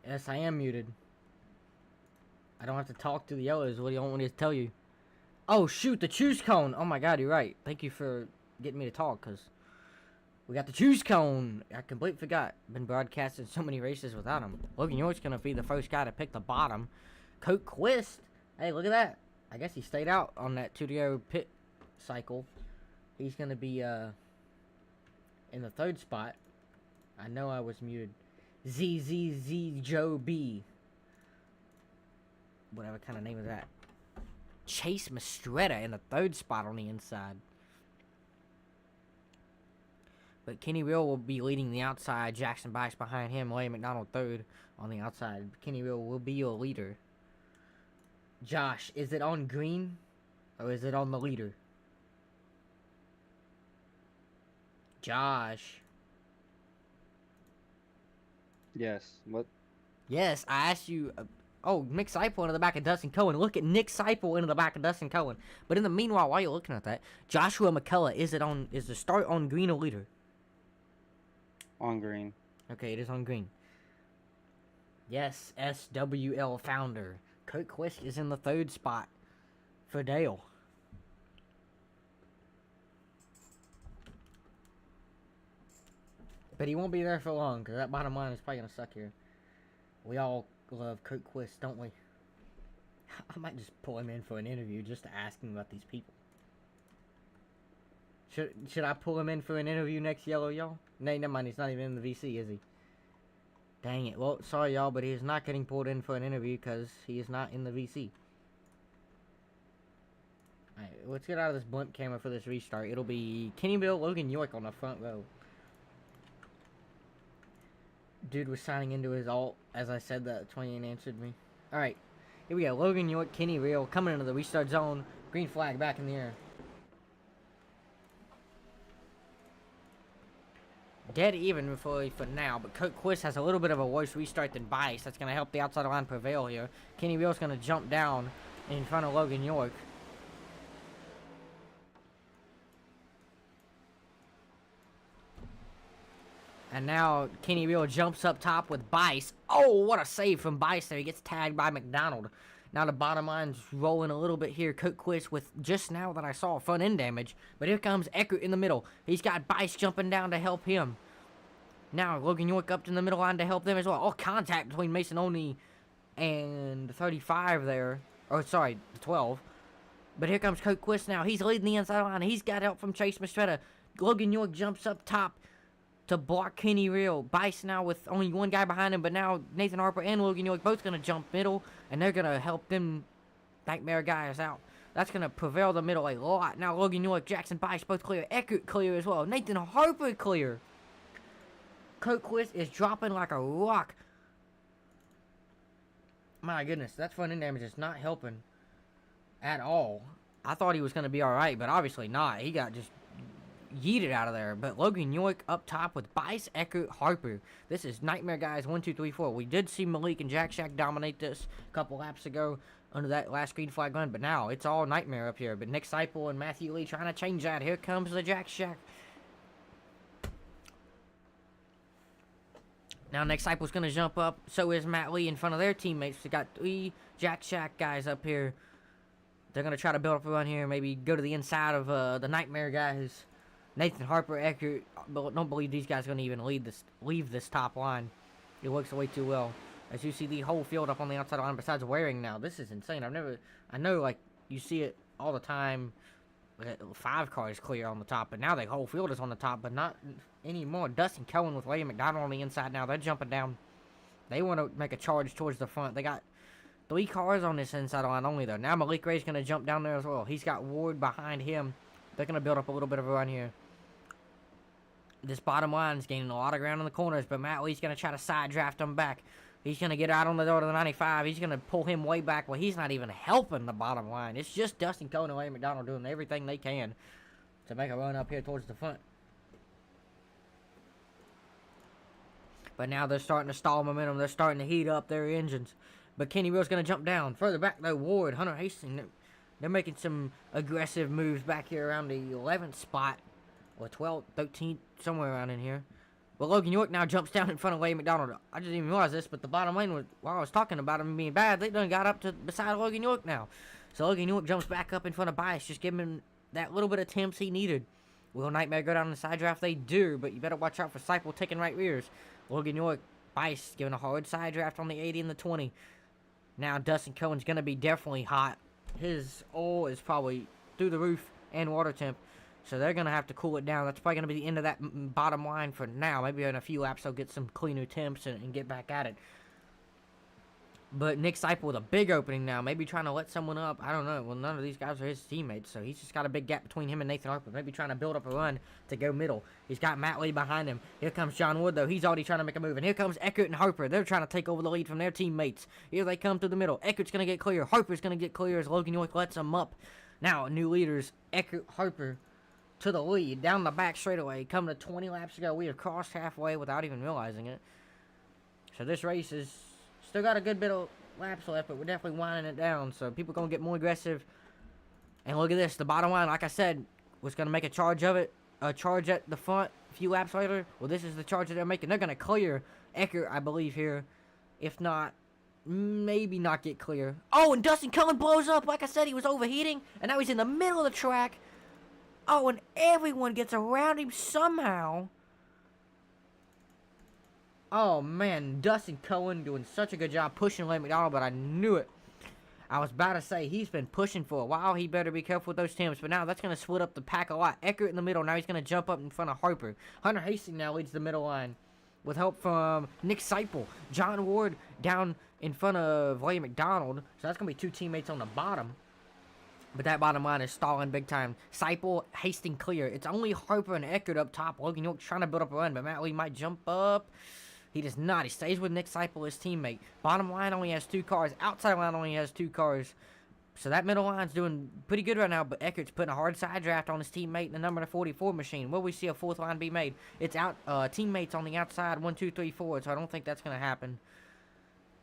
Yes, I am muted. I don't have to talk to the yellows. What do you want me to tell you? Oh, shoot, the choose cone. Oh, my God, you're right. Thank you for getting me to talk, because we got the choose cone. I completely forgot. Been broadcasting so many races without him. Logan York's going to be the first guy to pick the bottom. Coke Quist. Hey, look at that. I guess he stayed out on that 2-0 pit cycle. He's going to be in the third spot. I know I was muted. ZZZ Joe B. Whatever kind of name is that. Chase Mastretta in the third spot on the inside. But Kenny Real will be leading the outside. Jackson Bice behind him. William McDonald third on the outside. Kenny Real will be your leader. Josh, is it on green or is it on the leader? Josh. Yes. What? Yes, I asked you. Oh, Nick Seipel into the back of Dustin Cohen. Look at Nick Seipel into the back of Dustin Cohen. But in the meanwhile, while you're looking at that, Joshua McCullough, is the start on green or leader? On green. Okay, it is on green. Yes, SWL founder. Kurt Quist is in the third spot for Dale. But he won't be there for long, because that bottom line is probably going to suck here. We all love Kurt Quist, don't we? I might just pull him in for an interview just to ask him about these people. Should I pull him in for an interview next yellow, y'all? No, never mind, he's not even in the VC, is he? Dang it. Well, sorry, y'all, but he is not getting pulled in for an interview because he is not in the VC. Alright, let's get out of this blimp camera for this restart. It'll be Kenny Bill, Logan York on the front row. Dude was signing into his alt, as I said that 28 answered me. Alright, here we go. Logan York, Kenny Real coming into the restart zone. Green flag back in the air. Dead even for now, but Kurt Quist has a little bit of a worse restart than Bice. That's going to help the outside line prevail here. Kenny Real's going to jump down in front of Logan York. And now Kenny Real jumps up top with Bice. Oh, what a save from Bice there. He gets tagged by McDonald. Now the bottom line's rolling a little bit here. Kurt Quist with, just now that I saw, front end damage. But here comes Eckert in the middle. He's got Bice jumping down to help him. Now Logan York up in the middle line to help them as well. Oh, contact between Mason Oney and the 35 there. Oh, sorry, the 12. But here comes Kurt Quist now. He's leading the inside line. He's got help from Chase Mastretta. Logan York jumps up top to block Kenny Real. Bice now with only one guy behind him, but now Nathan Harper and Logan York both going to jump middle, and they're going to help them Nightmare guys out. That's going to prevail the middle a lot. Now Logan York, Jackson Bice both clear. Eckert clear as well. Nathan Harper clear. Kurt Quist is dropping like a rock. My goodness, that front end damage is not helping at all. I thought he was going to be alright, but obviously not. He got just yeeted out of there. But Logan York up top with Bice, Eckert, Harper. This is Nightmare guys 1, 2, 3, 4. We did see Malik and Jack Shack dominate this a couple laps ago under that last green flag run, but now it's all Nightmare up here. But Nick Seipel and Matthew Lee trying to change that. Here comes the Jack Shack. Now Nick Seipel's going to jump up. So is Matt Lee in front of their teammates. We got 3 Jack Shack guys up here. They're going to try to build up a run here. Maybe go to the inside of the Nightmare guys. Nathan Harper, Eckert. But don't believe these guys are going to even leave this top line. It works way too well. As you see the whole field up on the outside line besides Waring now. This is insane. I know like you see it all the time. 5 cars clear on the top, but now the whole field is on the top, but not anymore. Dustin Cohen with William McDonald on the inside now. They're jumping down. They want to make a charge towards the front. They got 3 cars on this inside line only, though. Now Malik Ray's going to jump down there as well. He's got Ward behind him. They're going to build up a little bit of a run here. This bottom line is gaining a lot of ground in the corners, but Matt Lee's going to try to side draft them back. He's going to get out on the door to the 95. He's going to pull him way back. Well, he's not even helping the bottom line. It's just Dustin Cohen and William McDonald doing everything they can to make a run up here towards the front. But now they're starting to stall momentum. They're starting to heat up their engines. But Kenny Real's going to jump down. Further back, though, Ward, Hunter Hastings, they're making some aggressive moves back here around the 11th spot. Or 12th, 13th, somewhere around in here. But Logan York now jumps down in front of William McDonald. I didn't even realize this, but the bottom lane was, while I was talking about him being bad, they done got up to beside Logan York now. So Logan York jumps back up in front of Bias, just giving him that little bit of temps he needed. Will Nightmare go down in the side draft? They do, but you better watch out for Cyple taking right rears. Logan York, Bice giving a hard side draft on the 80 and the 20. Now Dustin Cohen's going to be definitely hot. His oil is probably through the roof and water temp. So they're going to have to cool it down. That's probably going to be the end of that bottom line for now. Maybe in a few laps they'll get some cleaner temps and get back at it. But Nick Seipel with a big opening now. Maybe trying to let someone up. I don't know. Well, none of these guys are his teammates. So he's just got a big gap between him and Nathan Harper. Maybe trying to build up a run to go middle. He's got Matt Lee behind him. Here comes John Wood, though. He's already trying to make a move. And here comes Eckert and Harper. They're trying to take over the lead from their teammates. Here they come through the middle. Eckert's going to get clear. Harper's going to get clear as Logan York lets him up. Now, new leaders, Eckert, Harper to the lead. Down the back straightaway. Coming to 20 laps ago. We have crossed halfway without even realizing it. So this race is still got a good bit of laps left, but we're definitely winding it down, so people are going to get more aggressive. And look at this, the bottom line, like I said, was going to make a charge of it, a charge at the front a few laps later. Well, this is the charge that they're making. They're going to clear Eckert, I believe, here. If not, maybe not get clear. Oh, and Dustin Cullen blows up. Like I said, he was overheating, and now he's in the middle of the track. Oh, and everyone gets around him somehow. Oh, man, Dustin Cohen doing such a good job pushing William McDonald, but I knew it. I was about to say, he's been pushing for a while. He better be careful with those temps, but now that's going to split up the pack a lot. Eckert in the middle. Now he's going to jump up in front of Harper. Hunter Hastings now leads the middle line with help from Nick Seipel. John Ward down in front of William McDonald. So that's going to be two teammates on the bottom. But that bottom line is stalling big time. Seipel, Hastings clear. It's only Harper and Eckert up top. Logan York trying to build up a run, but Matt Lee might jump up. He does not. He stays with Nick Seipel, his teammate. Bottom line only has 2 cars. Outside line only has 2 cars. So that middle line's doing pretty good right now, but Eckert's putting a hard side draft on his teammate in the number 44 machine. Will we see a 4th line be made? It's out teammates on the outside, 1, 2, 3, 4, so I don't think that's going to happen.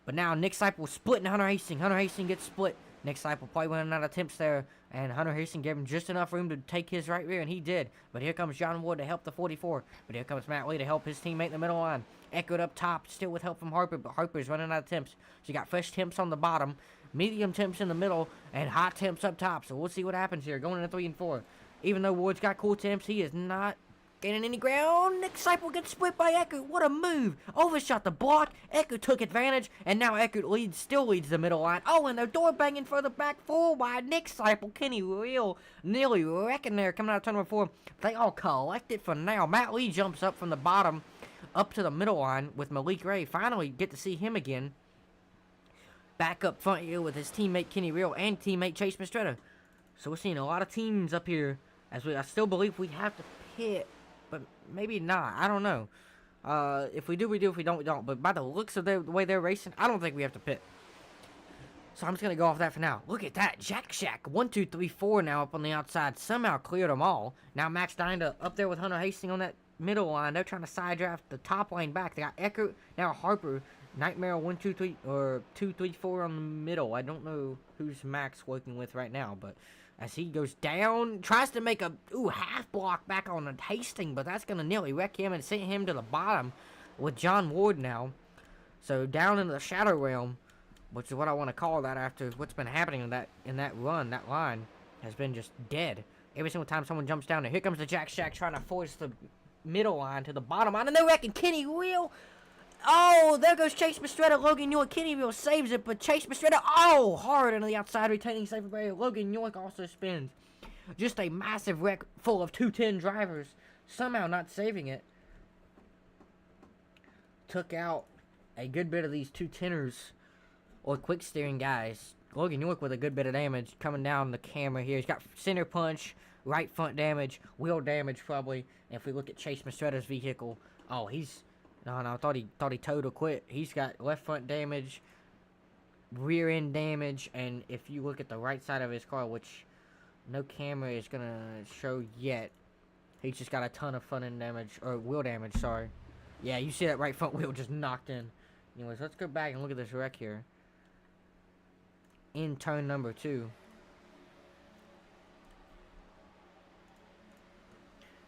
But now Nick Seipel splitting Hunter Hastings. Hunter Hastings gets split. Nick Seipel probably running out of temps there, and Hunter Hastings gave him just enough room to take his right rear, and he did. But here comes John Wood to help the 44. But here comes Matt Lee to help his teammate in the middle line. Eckert up top, still with help from Harper, but Harper's running out of temps. So you got fresh temps on the bottom, medium temps in the middle, and hot temps up top. So we'll see what happens here going into 3 and 4. Even though Wood's got cool temps, he is not gaining any ground. Nick Seipel gets split by Eckert. What a move. Overshot the block. Eckert took advantage, and now Eckert still leads the middle line. Oh, and they're door banging further back 4 by Nick Seipel. Kenny Real nearly wrecking there coming out of turn number 4. They all collect it for now. Matt Lee jumps up from the bottom up to the middle line with Malik Ray. Finally get to see him again. Back up front here with his teammate Kenny Real and teammate Chase Mistretta. So we're seeing a lot of teams up here. I still believe we have to pit, but maybe not. I don't know. If we do, we do. If we don't, we don't. But by the looks of the way they're racing, I don't think we have to pit. So I'm just going to go off that for now. Look at that. Jack Shack. 1, 2, 3, 4 now up on the outside. Somehow cleared them all. Now Max Dinda up there with Hunter Hastings on that middle line. They're trying to side draft the top lane back. They got Eckert, now Harper, Nightmare 1, 2, 3, or 2, 3, 4 on the middle. I don't know who's Max working with right now, but as he goes down, tries to make a half block back on Hastings, but that's gonna nearly wreck him and send him to the bottom with John Ward now. So down into the shadow realm, which is what I want to call that after what's been happening in that run. That line has been just dead. Every single time someone jumps down there, here comes the Jack Shack trying to force the middle line to the bottom line, and they're wrecking Kenny Real. Oh, there goes Chase Mistretta. Logan York. Kenny Real saves it, but Chase Mistretta, hard into the outside, retaining safer barrier. Logan York also spins. Just a massive wreck full of 210 drivers, somehow not saving it. Took out a good bit of these 210ers or quick steering guys. Logan York with a good bit of damage coming down the camera here. He's got center punch, right front damage, wheel damage probably. And if we look at Chase Mistretta's vehicle, he's I thought he towed or quit. He's got left front damage, rear end damage, and if you look at the right side of his car, which no camera is gonna show yet, he's just got a ton of front end damage or wheel damage. Sorry. Yeah, you see that right front wheel just knocked in. Anyways, let's go back and look at this wreck here. In turn number 2.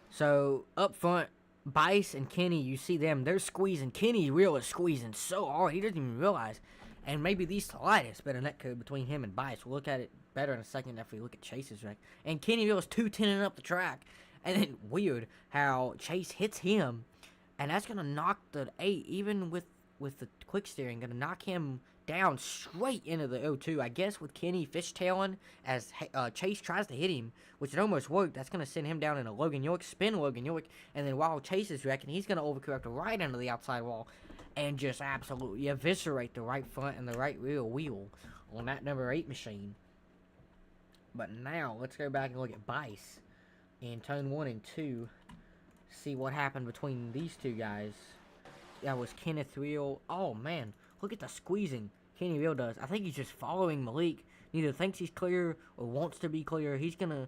So, up front, Bice and Kenny, you see them, they're squeezing. Kenny Real is squeezing so hard, he doesn't even realize. And maybe these slightest better netcode between him and Bice. We'll look at it better in a second after we look at Chase's wreck. And Kenny Real is 210ing up the track. And then weird how Chase hits him, and that's going to knock the 8, even with the quick steering, going to knock him down straight into the O2. I guess with Kenny fishtailing as Chase tries to hit him, which it almost worked. That's going to send him down into Logan York, spin Logan York, and then while Chase is wrecking, he's going to overcorrect right into the outside wall and just absolutely eviscerate the right front and the right rear wheel on that number 8 machine. But now, let's go back and look at Bice in turn 1 and 2. See what happened between these two guys. That was Kenneth Real. Oh, man. Look at the squeezing Kenny Real does. I think he's just following Malik. Neither thinks he's clear or wants to be clear. He's going to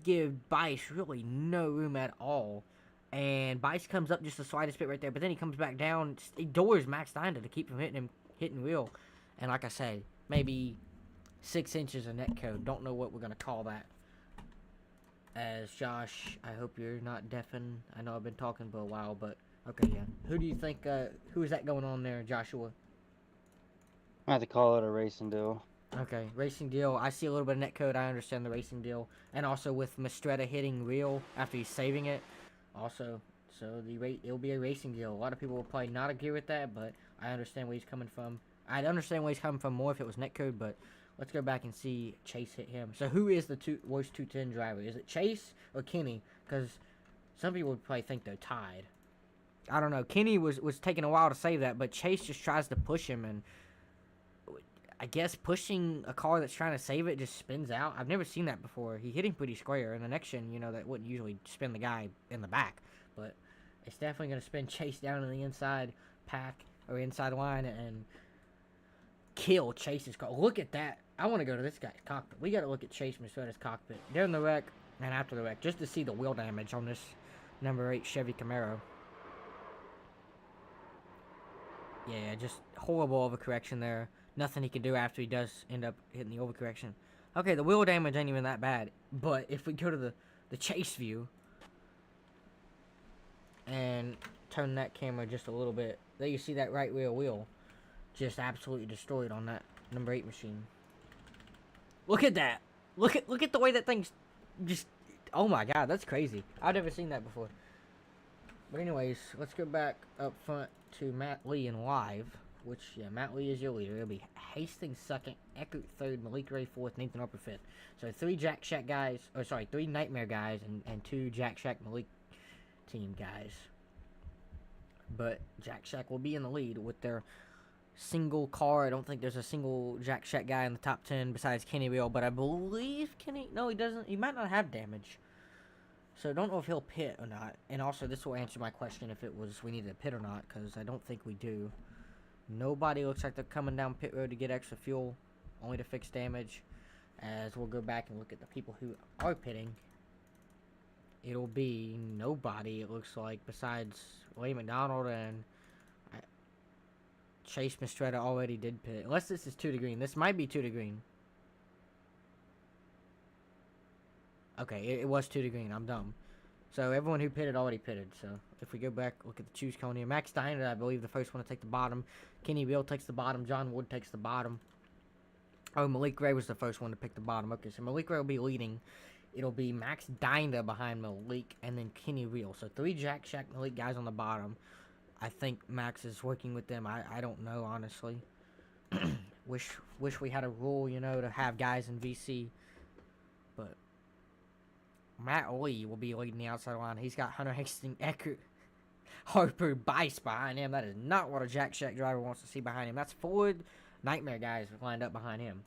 give Bice really no room at all. And Bice comes up just the slightest bit right there. But then he comes back down. He doors Max Dinder to keep from hitting Real. And like I said, maybe 6 inches of netcode. Don't know what we're going to call that. As Josh, I hope you're not deafened. I know I've been talking for a while, but okay, yeah. Who do you think, who is that going on there, Joshua? I have to call it a racing deal. Okay, racing deal. I see a little bit of netcode. I understand the racing deal. And also with Mistretta hitting Real after he's saving it. Also, so it'll be a racing deal. A lot of people will probably not agree with that, but I understand where he's coming from. I'd understand where he's coming from more if it was netcode, but let's go back and see Chase hit him. So who is the worst 210 driver? Is it Chase or Kenny? Because some people would probably think they're tied. I don't know. Kenny was taking a while to save that, but Chase just tries to push him, and I guess pushing a car that's trying to save it just spins out. I've never seen that before. He hit him pretty square. In the next gen, that wouldn't usually spin the guy in the back, but it's definitely going to spin Chase down in the inside pack or inside line and kill Chase's car. Look at that. I want to go to this guy's cockpit. We got to look at Chase Mistretta's cockpit during the wreck and after the wreck just to see the wheel damage on this number 8 Chevy Camaro. Yeah, just horrible overcorrection there. Nothing he can do after he does end up hitting the overcorrection. Okay, the wheel damage ain't even that bad. But if we go to the Chase view and turn that camera just a little bit, there you see that right rear wheel just absolutely destroyed on that number 8 machine. Look at that. Look at the way that thing's just, oh my god, that's crazy. I've never seen that before. But anyways, let's go back up front to Matt Lee in live, which, yeah, Matt Lee is your leader. It'll be Hastings second, Eckert third, Malik Ray fourth, Nathan Harper fifth. So 3 Jack Shack guys, 3 Nightmare guys and 2 Jack Shack Malik team guys. But Jack Shack will be in the lead with their single car. I don't think there's a single Jack Shack guy in the top 10 besides Kenny Real, but I believe no, he doesn't. He might not have damage. So I don't know if he'll pit or not. And also, this will answer my question if we needed a pit or not, because I don't think we do. Nobody looks like they're coming down pit road to get extra fuel, only to fix damage. As we'll go back and look at the people who are pitting. It'll be nobody, it looks like, besides Ray McDonald and Chase Mistretta already did pit. Unless this is 2 to green. This might be 2 to green. Okay, it was 2 to green. I'm dumb. So everyone who pitted already pitted. So if we go back, look at the choose cone here. Max Steiner, I believe, the first one to take the bottom. Kenny Real takes the bottom. John Wood takes the bottom. Oh, Malik Ray was the first one to pick the bottom. Okay, so Malik Ray will be leading. It'll be Max Dinder behind Malik and then Kenny Real. So 3 Jack Shack Malik guys on the bottom. I think Max is working with them. I don't know, honestly. wish we had a rule, to have guys in VC. But Matt Lee will be leading the outside line. He's got Hunter Hastings, Eckert, Harper, Bice behind him. That is not what a Jack Shack driver wants to see behind him. That's 4 Nightmare guys lined up behind him.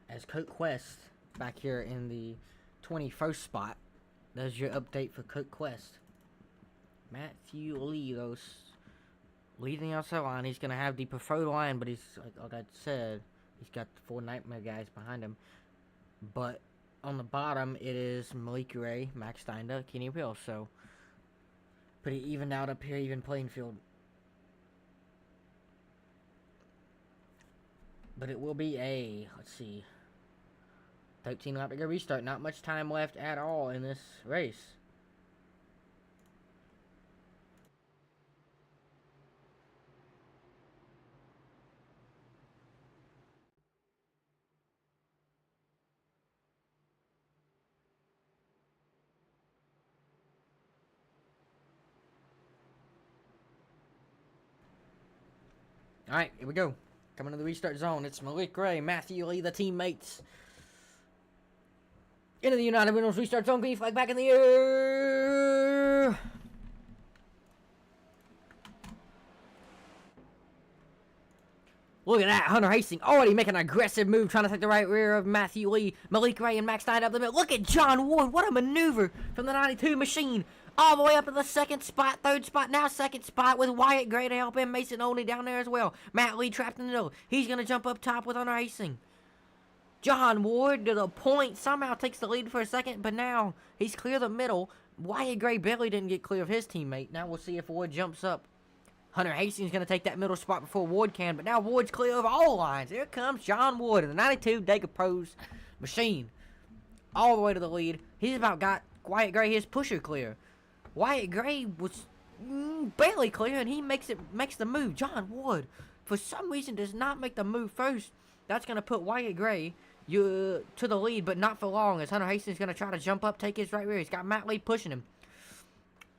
As Coke Quest back here in the 21st spot. That's your update for Coke Quest. Matthew Lee, those leading the outside line. He's going to have the preferred line, but he's, like I said, he's got the 4 Nightmare guys behind him. But on the bottom, it is Malik Ray, Max Steinda, Kenny Appeal. So, pretty evened out up here, even playing field. But it will be a, let's see, 13 lap to go restart. Not much time left at all in this race. Alright, here we go. Coming to the restart zone. It's Malik Gray, Matthew Lee, the teammates. Into the United Minerals restart zone. Green flag back in the air. Look at that. Hunter Hastings already making an aggressive move, trying to take the right rear of Matthew Lee. Malik Gray and Max Stein up the middle. Look at John Ward. What a maneuver from the 92 machine. All the way up to the second spot, third spot, now second spot with Wyatt Gray to help him. Mason Only down there as well. Matt Lee trapped in the middle. He's going to jump up top with Hunter Hastings. John Ward to the point. Somehow takes the lead for a second, but now he's clear the middle. Wyatt Gray barely didn't get clear of his teammate. Now we'll see if Ward jumps up. Hunter Hastings going to take that middle spot before Ward can, but now Ward's clear of all lines. Here comes John Ward in the 92 Dega Pros machine. All the way to the lead. He's about got Wyatt Gray his pusher clear. Wyatt Gray was barely clear, and he makes the move. John Ward, for some reason, does not make the move first. That's going to put Wyatt Gray to the lead, but not for long, as Hunter Hastings is going to try to jump up, take his right rear. He's got Matt Lee pushing him.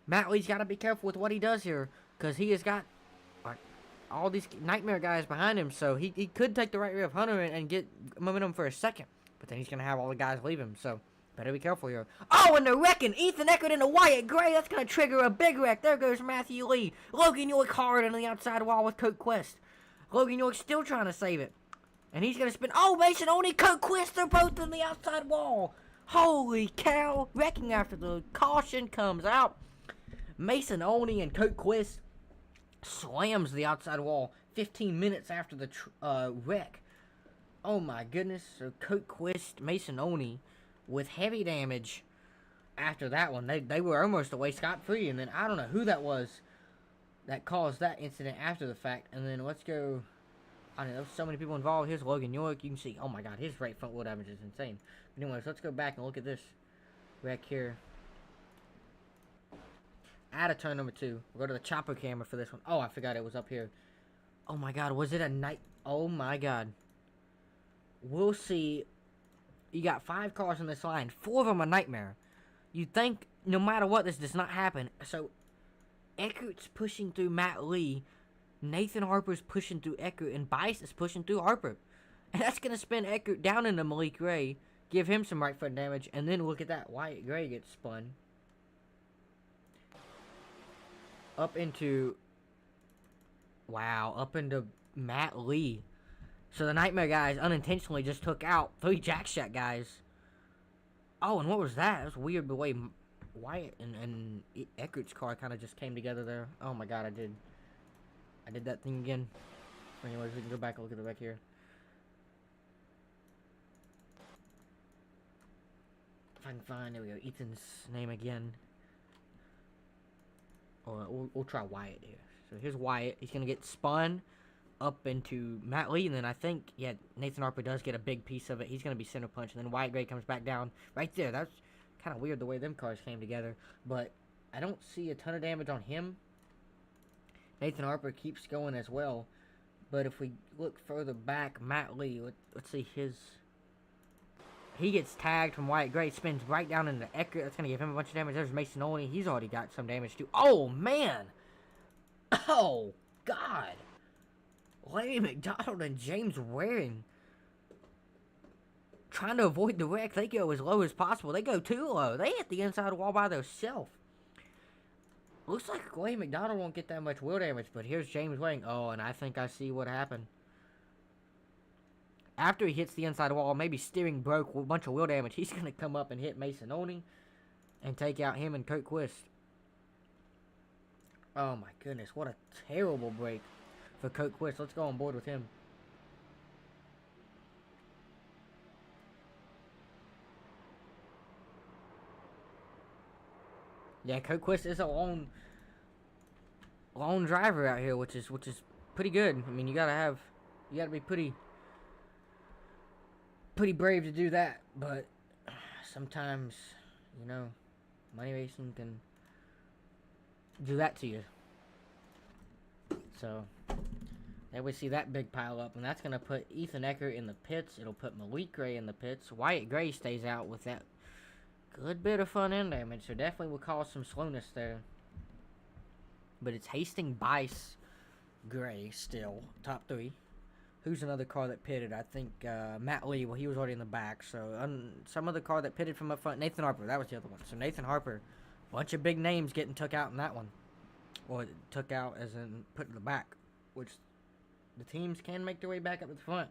Matt Lee's got to be careful with what he does here, because he has got like all these Nightmare guys behind him, so he could take the right rear of Hunter and get momentum for a second, but then he's going to have all the guys leave him, so better be careful here. Oh, and the wrecking! Ethan Eckert into Wyatt Gray. That's going to trigger a big wreck. There goes Matthew Lee. Logan York hard on the outside wall with Coke Quest. Logan York still trying to save it. And he's going to spin. Oh, Mason Only, Coke Quest, they're both on the outside wall. Holy cow. Wrecking after the caution comes out. Mason Only and Coke Quest slams the outside wall 15 minutes after the wreck. Oh, my goodness. So Coke Quest, Mason Only with heavy damage after that one. They were almost away scot-free, and then I don't know who that was that caused that incident after the fact. And then let's go, I don't know, there's so many people involved. Here's Logan York. You can see, oh my god, his right front wheel damage is insane. But anyways, let's go back and look at this wreck here. Out of turn number 2. We'll go to the chopper camera for this one. Oh, I forgot it was up here. Oh my god, was it a night? Oh my god. We'll see. You got 5 cars in this line. 4 of them are Nightmare. You'd think, no matter what, this does not happen. So, Eckert's pushing through Matt Lee. Nathan Harper's pushing through Eckert. And Bice is pushing through Harper. And that's going to spin Eckert down into Malik Gray. Give him some right foot damage. And then look at that. Wyatt Gray gets spun. Up into... Wow. Up into Matt Lee. So the Nightmare guys unintentionally just took out 3 Jack Shack guys. Oh, and what was that? It was weird the way Wyatt and Eckert's car kind of just came together there. Oh my god, I did that thing again. Anyways, we can go back and look at the wreck here. If I can find, there we go, Ethan's name again. Or we'll try Wyatt here. So here's Wyatt. He's going to get spun up into Matt Lee, and then I think, yeah, Nathan Harper does get a big piece of it. He's going to be center punch, and then Wyatt Gray comes back down right there. That's kind of weird the way them cars came together, but I don't see a ton of damage on him. Nathan Harper keeps going as well, but if we look further back, Matt Lee, let's see his... He gets tagged from Wyatt Gray, spins right down into Eckert. That's going to give him a bunch of damage. There's Mason Only. He's already got some damage too. Oh, man! Oh, God! Larry McDonald and James Waring trying to avoid the wreck. They go as low as possible. They go too low. They hit the inside wall by themselves. Looks like Larry McDonald won't get that much wheel damage, but here's James Waring. Oh, and I think I see what happened. After he hits the inside wall, maybe steering broke with a bunch of wheel damage. He's going to come up and hit Mason Only and take out him and Kurt Quist. Oh my goodness, what a terrible break for Coke Quist. Let's go on board with him. Yeah, Coke Quist is a lone driver out here, which is pretty good. I mean, you gotta be pretty brave to do that. But sometimes, you know, money racing can do that to you. So there we see that big pile up, and that's gonna put Ethan Eckert in the pits. It'll put Malik Gray in the pits. Wyatt Gray stays out with that good bit of front end damage, so definitely will cause some slowness there. But it's Hastings, Bice, Gray still top three. Who's another car that pitted? I think Matt Lee. Well, he was already in the back. So some other car that pitted from up front. Nathan Harper. That was the other one. So Nathan Harper, bunch of big names getting took out in that one, or took out as in put in the back, which the teams can make their way back up to the front.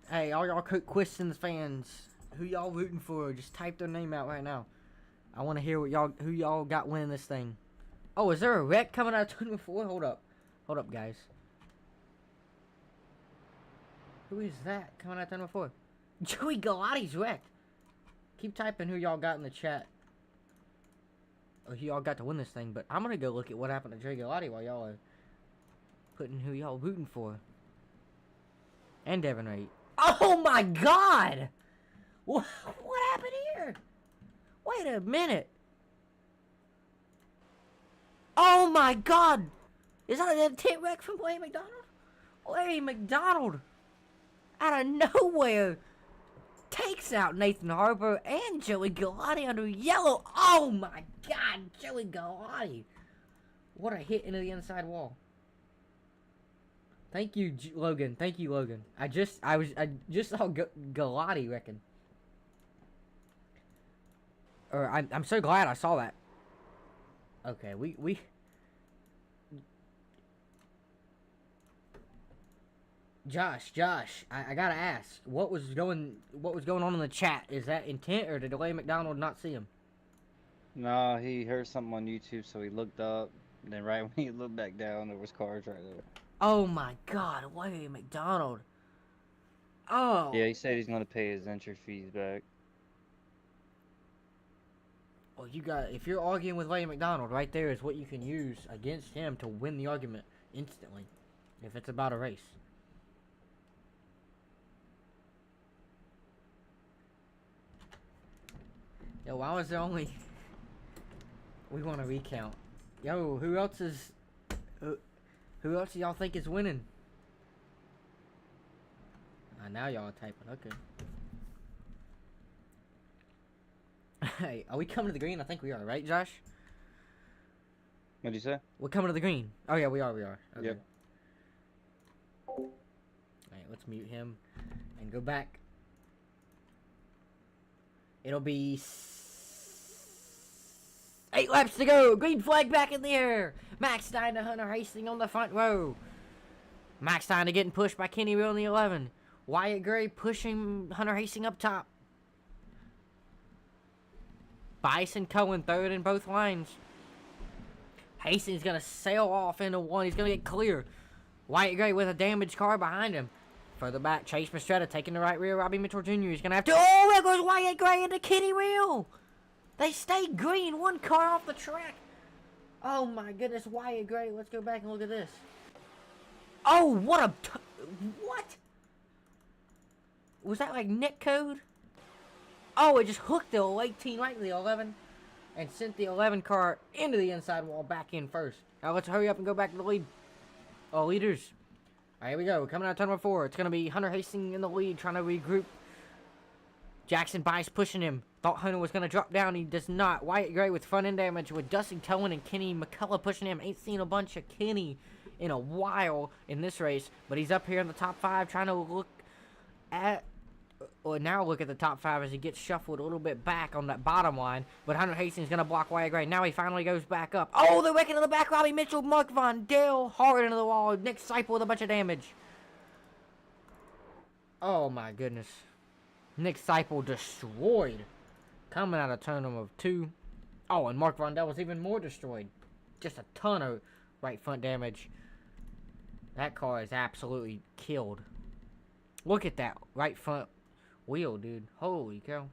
Hey, all y'all Coke Quistons fans, who y'all rooting for? Just type their name out right now. I want to hear who y'all got winning this thing. Oh, is there a wreck coming out of Turn 4? Hold up, guys. Who is that coming out of Turn 4? Joey Galati's wrecked. Keep typing who y'all got in the chat, or who y'all got to win this thing. But I'm gonna go look at what happened to Joey Galati while y'all are putting who y'all rooting for. And Devin Wright. Oh my God! What happened here? Wait a minute. Oh my God! Is that a tit wreck from Larry McDonald? Larry McDonald, out of nowhere, takes out Nathan Harper and Joey Galati under yellow. Oh my God, Joey Galati! What a hit into the inside wall. Thank you, Logan. Thank you, Logan. I just saw Galati wrecking. Or I'm so glad I saw that. Okay, we Josh, I gotta ask, what was going on in the chat? Is that intent, or did Larry McDonald not see him? No, he heard something on YouTube, so he looked up. And then right when he looked back down, there was cars right there. Oh my God, Larry McDonald. Oh. Yeah, he said he's gonna pay his entry fees back. Well, if you're arguing with Larry McDonald, right there is what you can use against him to win the argument instantly, if it's about a race. Yo, why was there only... We want to recount. Yo, who else do y'all think is winning? Now y'all are typing. Okay. Hey, are we coming to the green? I think we are, right, Josh? What'd you say? We're coming to the green. Oh yeah, we are. Okay. Yep. Alright, let's mute him and go back. It'll be 8 laps to go. Green flag back in the air. Max Stein to Hunter Hastings on the front row. Max Stein to getting pushed by Kenny Real in the 11. Wyatt Gray pushing Hunter Hastings up top. Bison Cohen third in both lines. Hastings gonna sail off into one. He's gonna get clear. Wyatt Gray with a damaged car behind him. Further back, Chase Mastretta taking the right rear. Robbie Mitchell Jr. He's gonna have to. Oh, there goes Wyatt Gray into Kenny Real. They stay green. One car off the track. Oh my goodness, Wyatt Gray. Let's go back and look at this. Oh, what was that, like net code? Oh, it just hooked the 18 right to the 11 and sent the 11 car into the inside wall back in first. Now let's hurry up and go back to the lead. Oh, leaders. All right, here we go. Coming out of turn number 4. It's going to be Hunter Hastings in the lead trying to regroup. Jackson Bice pushing him. Thought Hunter was going to drop down. He does not. Wyatt Gray with front end damage with Dusty Towan and Kenny McCullough pushing him. Ain't seen a bunch of Kenny in a while in this race. But he's up here in the top 5 trying to look at... Or now look at the top 5 as he gets shuffled a little bit back on that bottom line. But Hunter Hastings going to block Wyatt Gray. Now he finally goes back up. Oh, they're wrecking in the back. Robbie Mitchell, Mark Von Dale, hard into the wall. Nick Seipel with a bunch of damage. Oh, my goodness. Nick Seipel destroyed. Coming out of turn number 2. Oh, and Mark Von Dell was even more destroyed. Just a ton of right front damage. That car is absolutely killed. Look at that right front wheel, dude. Holy cow.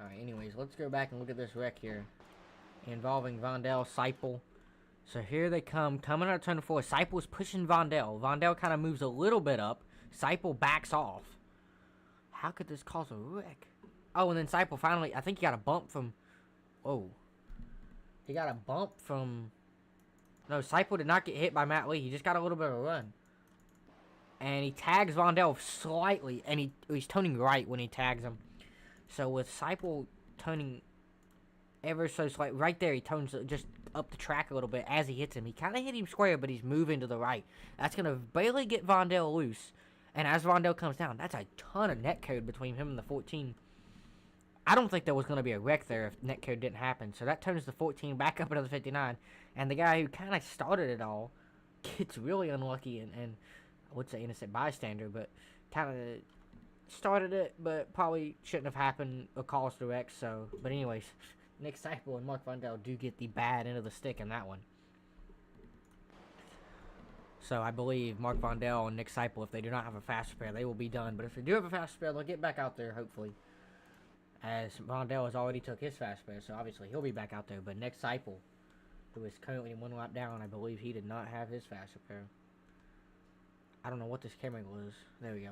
Alright, anyways, let's go back and look at this wreck here. Involving Von Dell, Seipel. So here they come. Coming out of turn 4. Seipel's pushing Von Dell. Von Dell kind of moves a little bit up. Seipel backs off. How could this cause a wreck? Oh, and then Seipel finally... I think he got a bump from... Whoa. He got a bump from... No, Seipel did not get hit by Matt Lee. He just got a little bit of a run. And he tags Von Dell slightly. And he's toning right when he tags him. So with Seipel toning ever so slightly... Right there, he tones just up the track a little bit as he hits him. He kind of hit him square, but he's moving to the right. That's going to barely get Von Dell loose. And as Von Dell comes down, that's a ton of netcode between him and the 14. I don't think there was going to be a wreck there if netcode didn't happen. So that turns the 14 back up into the 59. And the guy who kind of started it all gets really unlucky and I would say innocent bystander, but kind of started it, but probably shouldn't have happened or caused the wreck. So, but anyways, Nick Seipel and Mark Von Dell do get the bad end of the stick in that one. So I believe Mark Von Dell and Nick Seipel, if they do not have a fast repair, they will be done. But if they do have a fast repair, they'll get back out there, hopefully. As Von Dell has already took his fast repair, so obviously he'll be back out there. But Nick Seipel, who is currently 1 lap down, I believe he did not have his fast repair. I don't know what this camera was. There we go.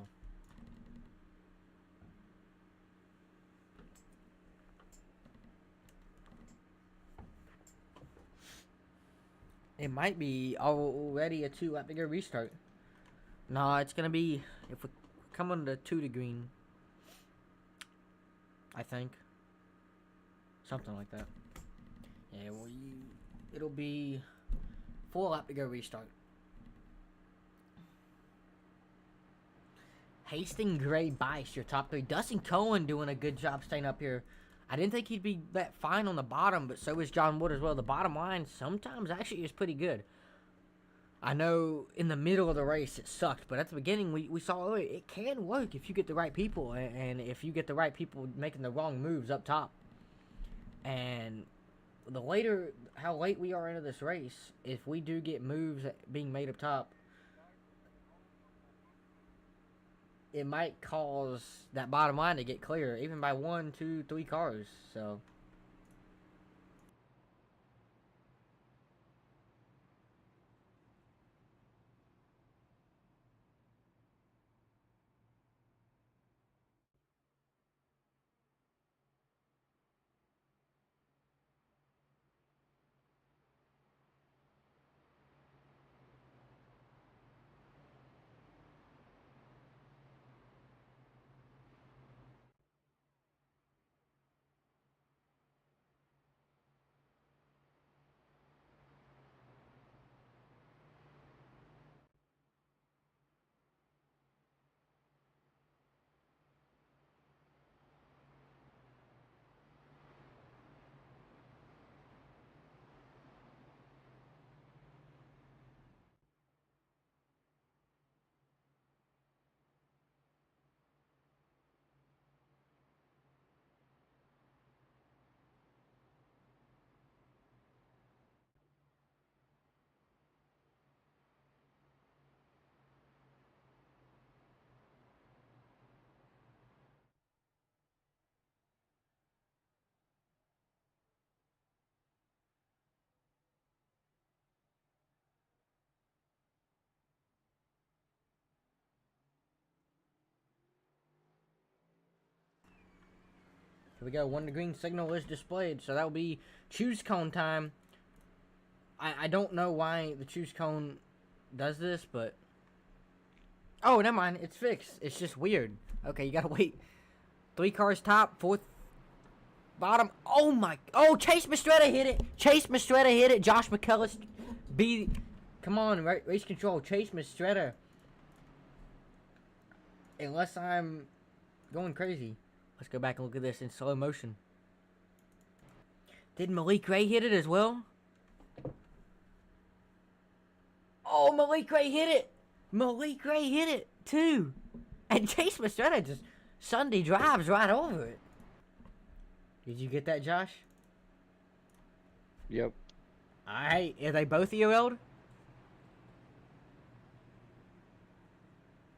It might be already a 2 lap to go restart. No, it's going to be, if we come on the 2 to green, I think. Something like that. Yeah, well, it'll be 4 lap to go restart. Hastings, Gray, Bice, your top 3. Dustin Cohen doing a good job staying up here. I didn't think he'd be that fine on the bottom, but so is John Wood as well. The bottom line sometimes actually is pretty good. I know in the middle of the race it sucked, but at the beginning we saw it can work if you get the right people, and if you get the right people making the wrong moves up top. And the later, how late we are into this race, if we do get moves being made up top, it might cause that bottom line to get clear, even by 1, 2, 3 cars. So here we go. 1 the green signal is displayed, so that'll be choose cone time. I don't know why the choose cone does this, but Oh, never mind. It's fixed. It's just weird. Okay, you gotta wait. 3 cars top, 4th bottom. Oh my. Oh, Chase Mistretta hit it. Chase Mistretta hit it. Josh McCullough. Come on, race control. Chase Mistretta. Unless I'm going crazy. Let's go back and look at this in slow motion. Did Malik Ray hit it as well? Oh, Malik Ray hit it. Malik Ray hit it too. And Chase Mistretta just Sunday drives right over it. Did you get that, Josh? Yep. Alright, are they both EOL'd?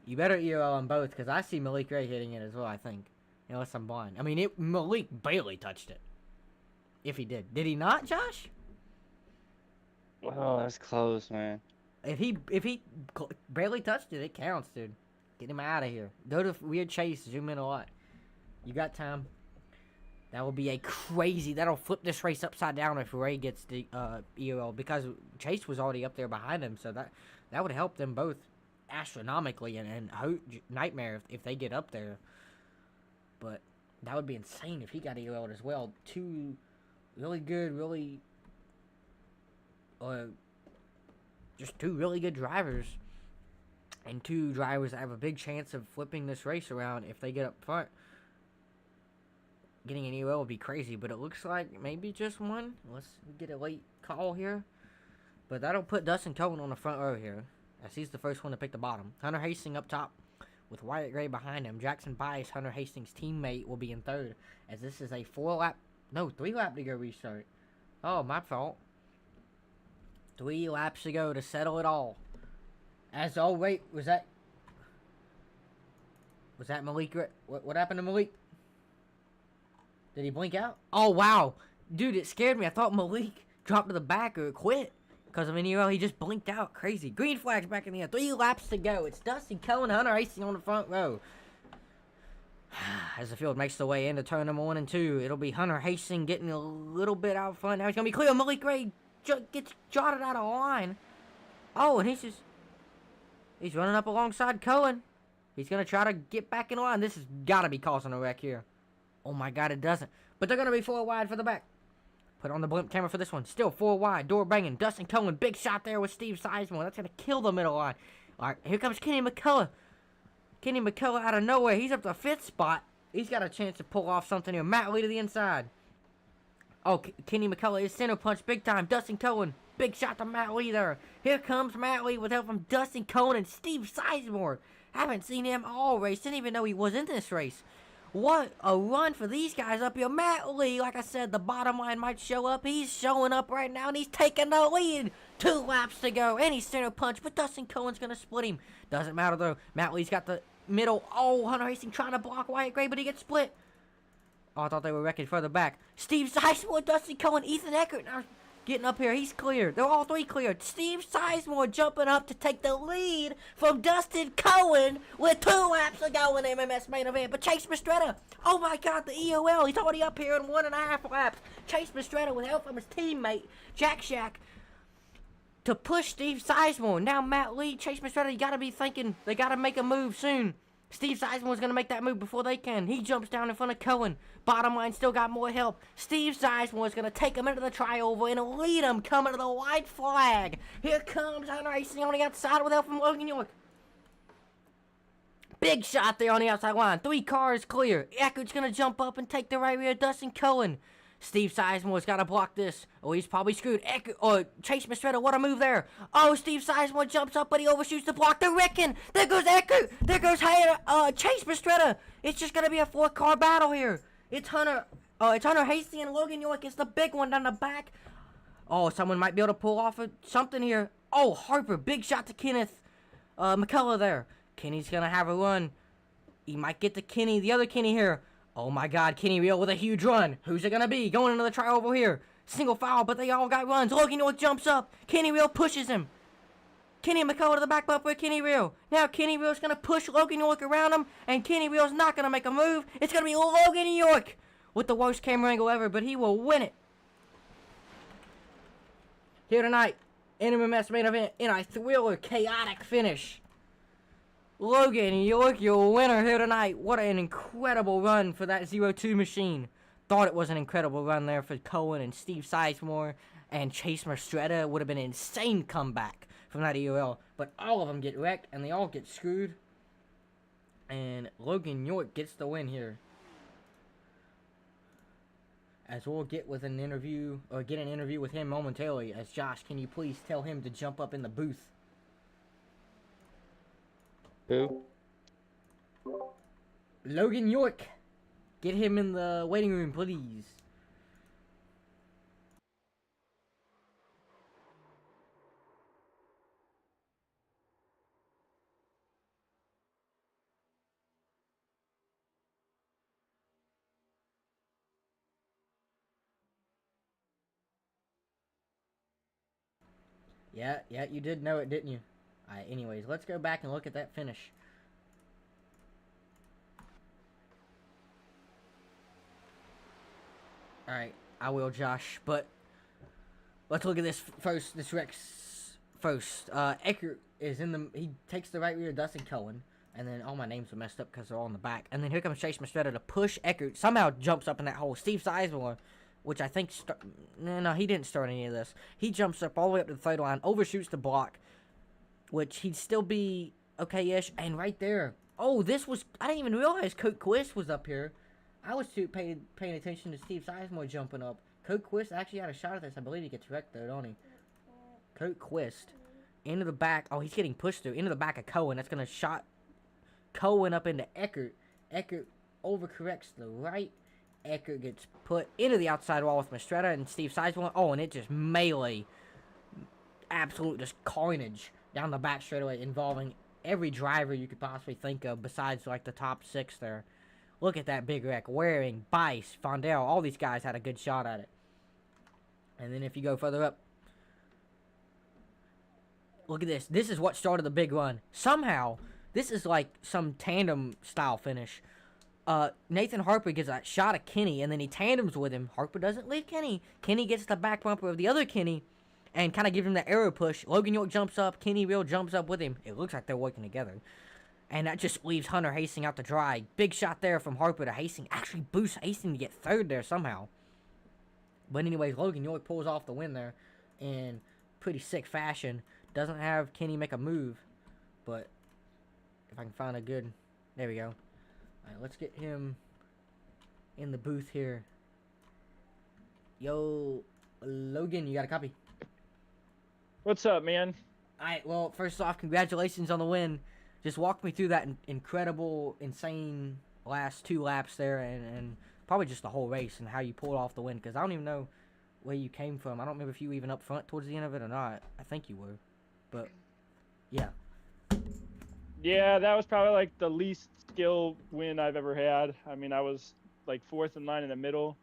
You better EOL on both, because I see Malik Ray hitting it as well, I think. Unless I'm blind. I mean, Malik barely touched it. If he did. Did he not, Josh? Oh, that's close, man. If he barely touched it, it counts, dude. Get him out of here. Go to Weird Chase. Zoom in a lot. You got time. That will be a crazy... That'll flip this race upside down if Ray gets the EOL. Because Chase was already up there behind him. So that would help them both astronomically. And nightmare if they get up there. But that would be insane if he got EOL'd as well. 2 really good, really... just 2 really good drivers. And 2 drivers that have a big chance of flipping this race around if they get up front. Getting an EOL would be crazy, but it looks like maybe just 1. Let's get a late call here. But that'll put Dustin Cohen on the front row here, as he's the first one to pick the bottom. Hunter Hastings up top with Wyatt Gray behind him. Jackson Bias, Hunter Hastings' teammate, will be in 3rd, as this is a 3 lap to go restart. Oh, my fault. 3 laps to go to settle it all. Wait, was that Malik? What happened to Malik? Did he blink out? Oh, wow. Dude, it scared me. I thought Malik dropped to the back or quit because of an EOL. He just blinked out. Crazy. Green flag's back in the air. 3 laps to go. It's Dustin Cohen, Hunter Hastings on the front row. As the field makes the way into turn number 1 and 2, it'll be Hunter Hastings getting a little bit out front. Now he's going to be clear. Malik Ray gets jotted out of line. Oh, and he's running up alongside Cohen. He's going to try to get back in line. This has got to be causing a wreck here. Oh my God, it doesn't. But they're going to be 4 wide for the back. Put on the blimp camera for this one. Still 4 wide. Door banging. Dustin Cohen. Big shot there with Steve Sizemore. That's going to kill the middle line. All right, here comes Kenny McCullough. Kenny McCullough out of nowhere. He's up to 5th spot. He's got a chance to pull off something here. Matt Lee to the inside. Oh, Kenny McCullough is center punch big time. Dustin Cohen. Big shot to Matt Lee there. Here comes Matt Lee with help from Dustin Cohen and Steve Sizemore. Haven't seen him all race. Didn't even know he was in this race. What a run for these guys up here. Matt Lee, like I said, the bottom line might show up. He's showing up right now, and he's taking the lead. 2 laps to go, and he's center punch, but Dustin Cohen's going to split him. Doesn't matter, though. Matt Lee's got the middle. Oh, Hunter Hastings trying to block Wyatt Gray, but he gets split. Oh, I thought they were wrecking further back. Steve Sizemore, Dustin Cohen, Ethan Eckert now getting up here. He's cleared. They're all 3 cleared. Steve Sizemore jumping up to take the lead from Dustin Cohen with 2 laps to go in the MMS main event. But Chase Mistretta, oh my God, the EOL. He's already up here in 1.5 laps. Chase Mistretta with help from his teammate, Jack Shack, to push Steve Sizemore. Now Matt Lee, Chase Mistretta, you got to be thinking they got to make a move soon. Steve Sizemore's going to make that move before they can. He jumps down in front of Cohen. Bottom line still got more help. Steve Sizemore's going to take him into the trioval and lead him coming to the white flag. Here comes Hunter Hastings on the outside with help from Logan York. Big shot there on the outside line. 3 cars clear. Eckert's going to jump up and take the right rear. Dustin Cohen. Steve Sizemore's got to block this. Oh, he's probably screwed. Chase Mistretta, what a move there. Oh, Steve Sizemore jumps up, but he overshoots the block. They're wrecking. There goes Eckert. There goes Chase Mistretta. It's just going to be a 4-car battle here. It's Hunter Hastings and Logan York. It's the big one down the back. Oh, someone might be able to pull off something here. Oh, Harper. Big shot to Kenneth McCullough there. Kenny's going to have a run. He might get to Kenny, the other Kenny here. Oh my God, Kenny Real with a huge run. Who's it gonna be? Going into the try over here. Single foul, but they all got runs. Logan York jumps up. Kenny Real pushes him. Kenny McCullough to the back bumper with Kenny Real. Now Kenny Real's gonna push Logan York around him, and Kenny Real's not gonna make a move. It's gonna be Logan York with the worst camera angle ever, but he will win it. Here tonight, in MMS main event, in a thriller, chaotic finish. Logan, you look your winner here tonight. What an incredible run for that 0-2 machine. Thought it was an incredible run there for Cohen and Steve Sizemore and Chase Mastretta. Would have been an insane comeback from that EOL. But all of them get wrecked and they all get screwed. And Logan York gets the win here. As we'll get with an interview, or get an interview with him momentarily. As Josh, can you please tell him to jump up in the booth? Who? Logan York. Get him in the waiting room, please. Yeah, you did know it, didn't you? Alright, anyways, let's go back and look at that finish. Alright, I will, Josh, but let's look at this first, this Rex first. Eckert is in the, he takes the right rear, Dustin Cohen, and then all my names are messed up because they're all in the back. And then here comes Chase Mastretta to push Eckert, somehow jumps up in that hole. Steve Sizemore, which I think, no, he didn't start any of this. He jumps up all the way up to the third line, overshoots the block, which he'd still be okay-ish. And right there, oh, this was, I didn't even realize Coach Quist was up here. I was too paying attention to Steve Sizemore jumping up. Coach Quist actually had a shot at this. I believe he gets wrecked though, don't he? Coach Quist into the back. Oh, he's getting pushed through into the back of Cohen. That's gonna shot Cohen up into Eckert. Eckert overcorrects to the right. Eckert gets put into the outside wall with Mastretta and Steve Sizemore. Oh, and it just melee, absolute just carnage down the back straightaway, involving every driver you could possibly think of besides like the top 6 there. Look at that big wreck. Waring, Bice, Fondell, all these guys had a good shot at it. And then if you go further up, look at this. This is what started the big run. Somehow, this is like some tandem style finish. Nathan Harper gets a shot at Kenny, and then he tandems with him. Harper doesn't leave Kenny. Kenny gets the back bumper of the other Kenny and kind of gives him the arrow push. Logan York jumps up. Kenny Real jumps up with him. It looks like they're working together. And that just leaves Hunter Hastings out to dry. Big shot there from Harper to Hastings. Actually boosts Hastings to get third there somehow. But anyways, Logan York pulls off the win there in pretty sick fashion. Doesn't have Kenny make a move. But if I can find a good... There we go. Alright, let's get him in the booth here. Yo, Logan, you got a copy? What's up, man? Alright, well, first off, congratulations on the win. Just walk me through that incredible, insane last 2 laps there, and probably just the whole race and how you pulled off the win. Because I don't even know where you came from. I don't remember if you were even up front towards the end of it or not. I think you were. But, yeah. Yeah, that was probably like the least skill win I've ever had. I mean, I was like 4th in line in the middle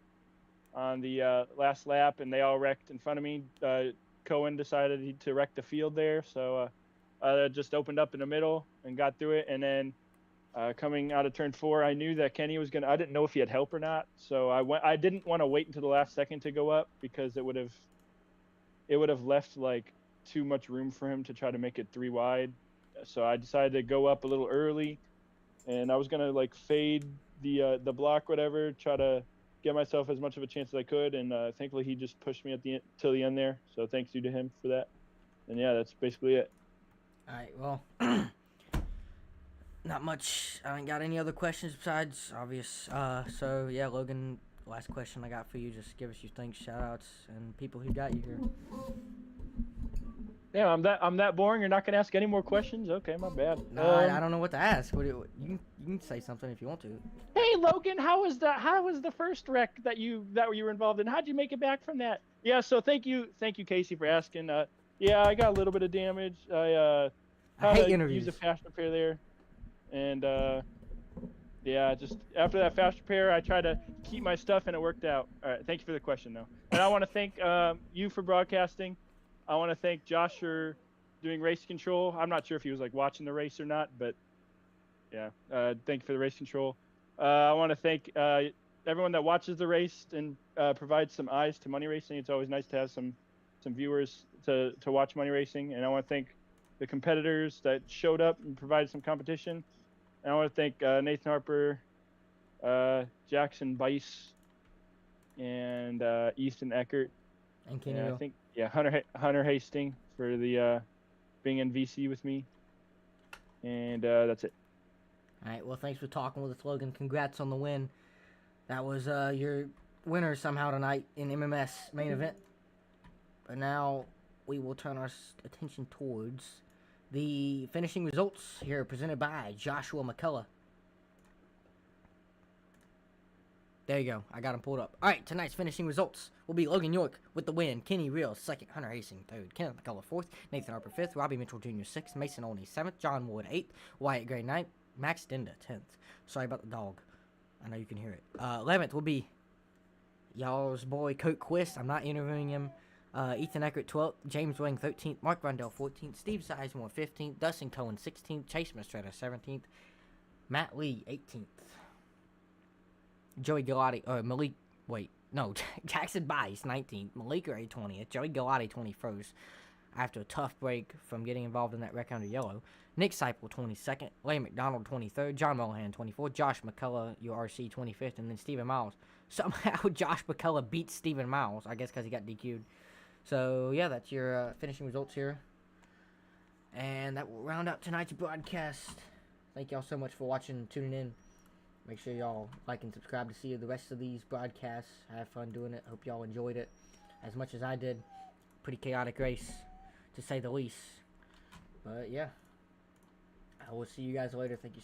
on the last lap, and they all wrecked in front of me. Cohen decided to wreck the field there, so just opened up in the middle and got through it. And then coming out of turn 4, I knew that Kenny was gonna. I didn't know if he had help or not, so I didn't want to wait until the last second to go up because it would have left like too much room for him to try to make it 3 wide. So I decided to go up a little early, and I was gonna like fade the block, whatever, try to get myself as much of a chance as I could. And thankfully he just pushed me at the end, till the end there. So thanks to him for that. And yeah, that's basically it. Alright, well, not much. I ain't got any other questions besides obvious. So, yeah, Logan, last question I got for you. Just give us your thanks, shout-outs, and people who got you here. Yeah, I'm that boring? You're not going to ask any more questions? Okay, my bad. No, I don't know what to ask. You can say something if you want to. Hey, Logan, how was the first wreck that you were involved in? How'd you make it back from that? Yeah, so thank you, Casey, for asking. Yeah, I got a little bit of damage. I hate interviews. Use a fast repair there, and yeah, just after that fast repair, I tried to keep my stuff, and it worked out. All right, thank you for the question, though. And I want to thank you for broadcasting. I want to thank Josh for doing race control. I'm not sure if he was like watching the race or not, but yeah, thank you for the race control. I want to thank everyone that watches the race and provides some eyes to money racing. It's always nice to have some viewers to watch money racing. And I want to thank the competitors that showed up and provided some competition. And I want to thank Nathan Harper, Jackson Bice, and Easton Eckert. And Kenny And I Real. think Hunter Hastings for the being in VC with me. And that's it. All right. Well, thanks for talking with us, Logan. Congrats on the win. That was your winner somehow tonight in MMS main event. But now we will turn our attention towards the finishing results here, presented by Joshua McCullough. There you go. I got him pulled up. All right, tonight's finishing results will be Logan York with the win, Kenny Real second, Hunter Hastings third, Kenneth McCullough fourth, Nathan Harper fifth, Robbie Mitchell Jr. sixth, Mason Olney seventh, John Wood eighth, Wyatt Gray ninth, Max Denda 10th. Sorry about the dog. I know you can hear it. 11th will be y'all's boy Coke Quist. I'm not interviewing him. Ethan Eckert 12th, James Wing 13th, Mark Rundell 14th, Steve Sizemore 15th, Dustin Cohen 16th, Chase Mistretta 17th, Matt Lee 18th, Joey Galati, Jackson Bice 19th, Malik Ray 20th, Joey Galati 21st after a tough break from getting involved in that wreck under yellow, Nick Seipel 22nd, Lane McDonald 23rd, John Mollahan 24th, Josh McCullough URC 25th, and then Stephen Miles. Somehow Josh McCullough beat Stephen Miles, I guess because he got DQ'd. So, yeah, that's your finishing results here. And that will round out tonight's broadcast. Thank y'all so much for watching and tuning in. Make sure y'all like and subscribe to see the rest of these broadcasts. Have fun doing it. Hope y'all enjoyed it as much as I did. Pretty chaotic race, to say the least. But, yeah. I will see you guys later. Thank you so much.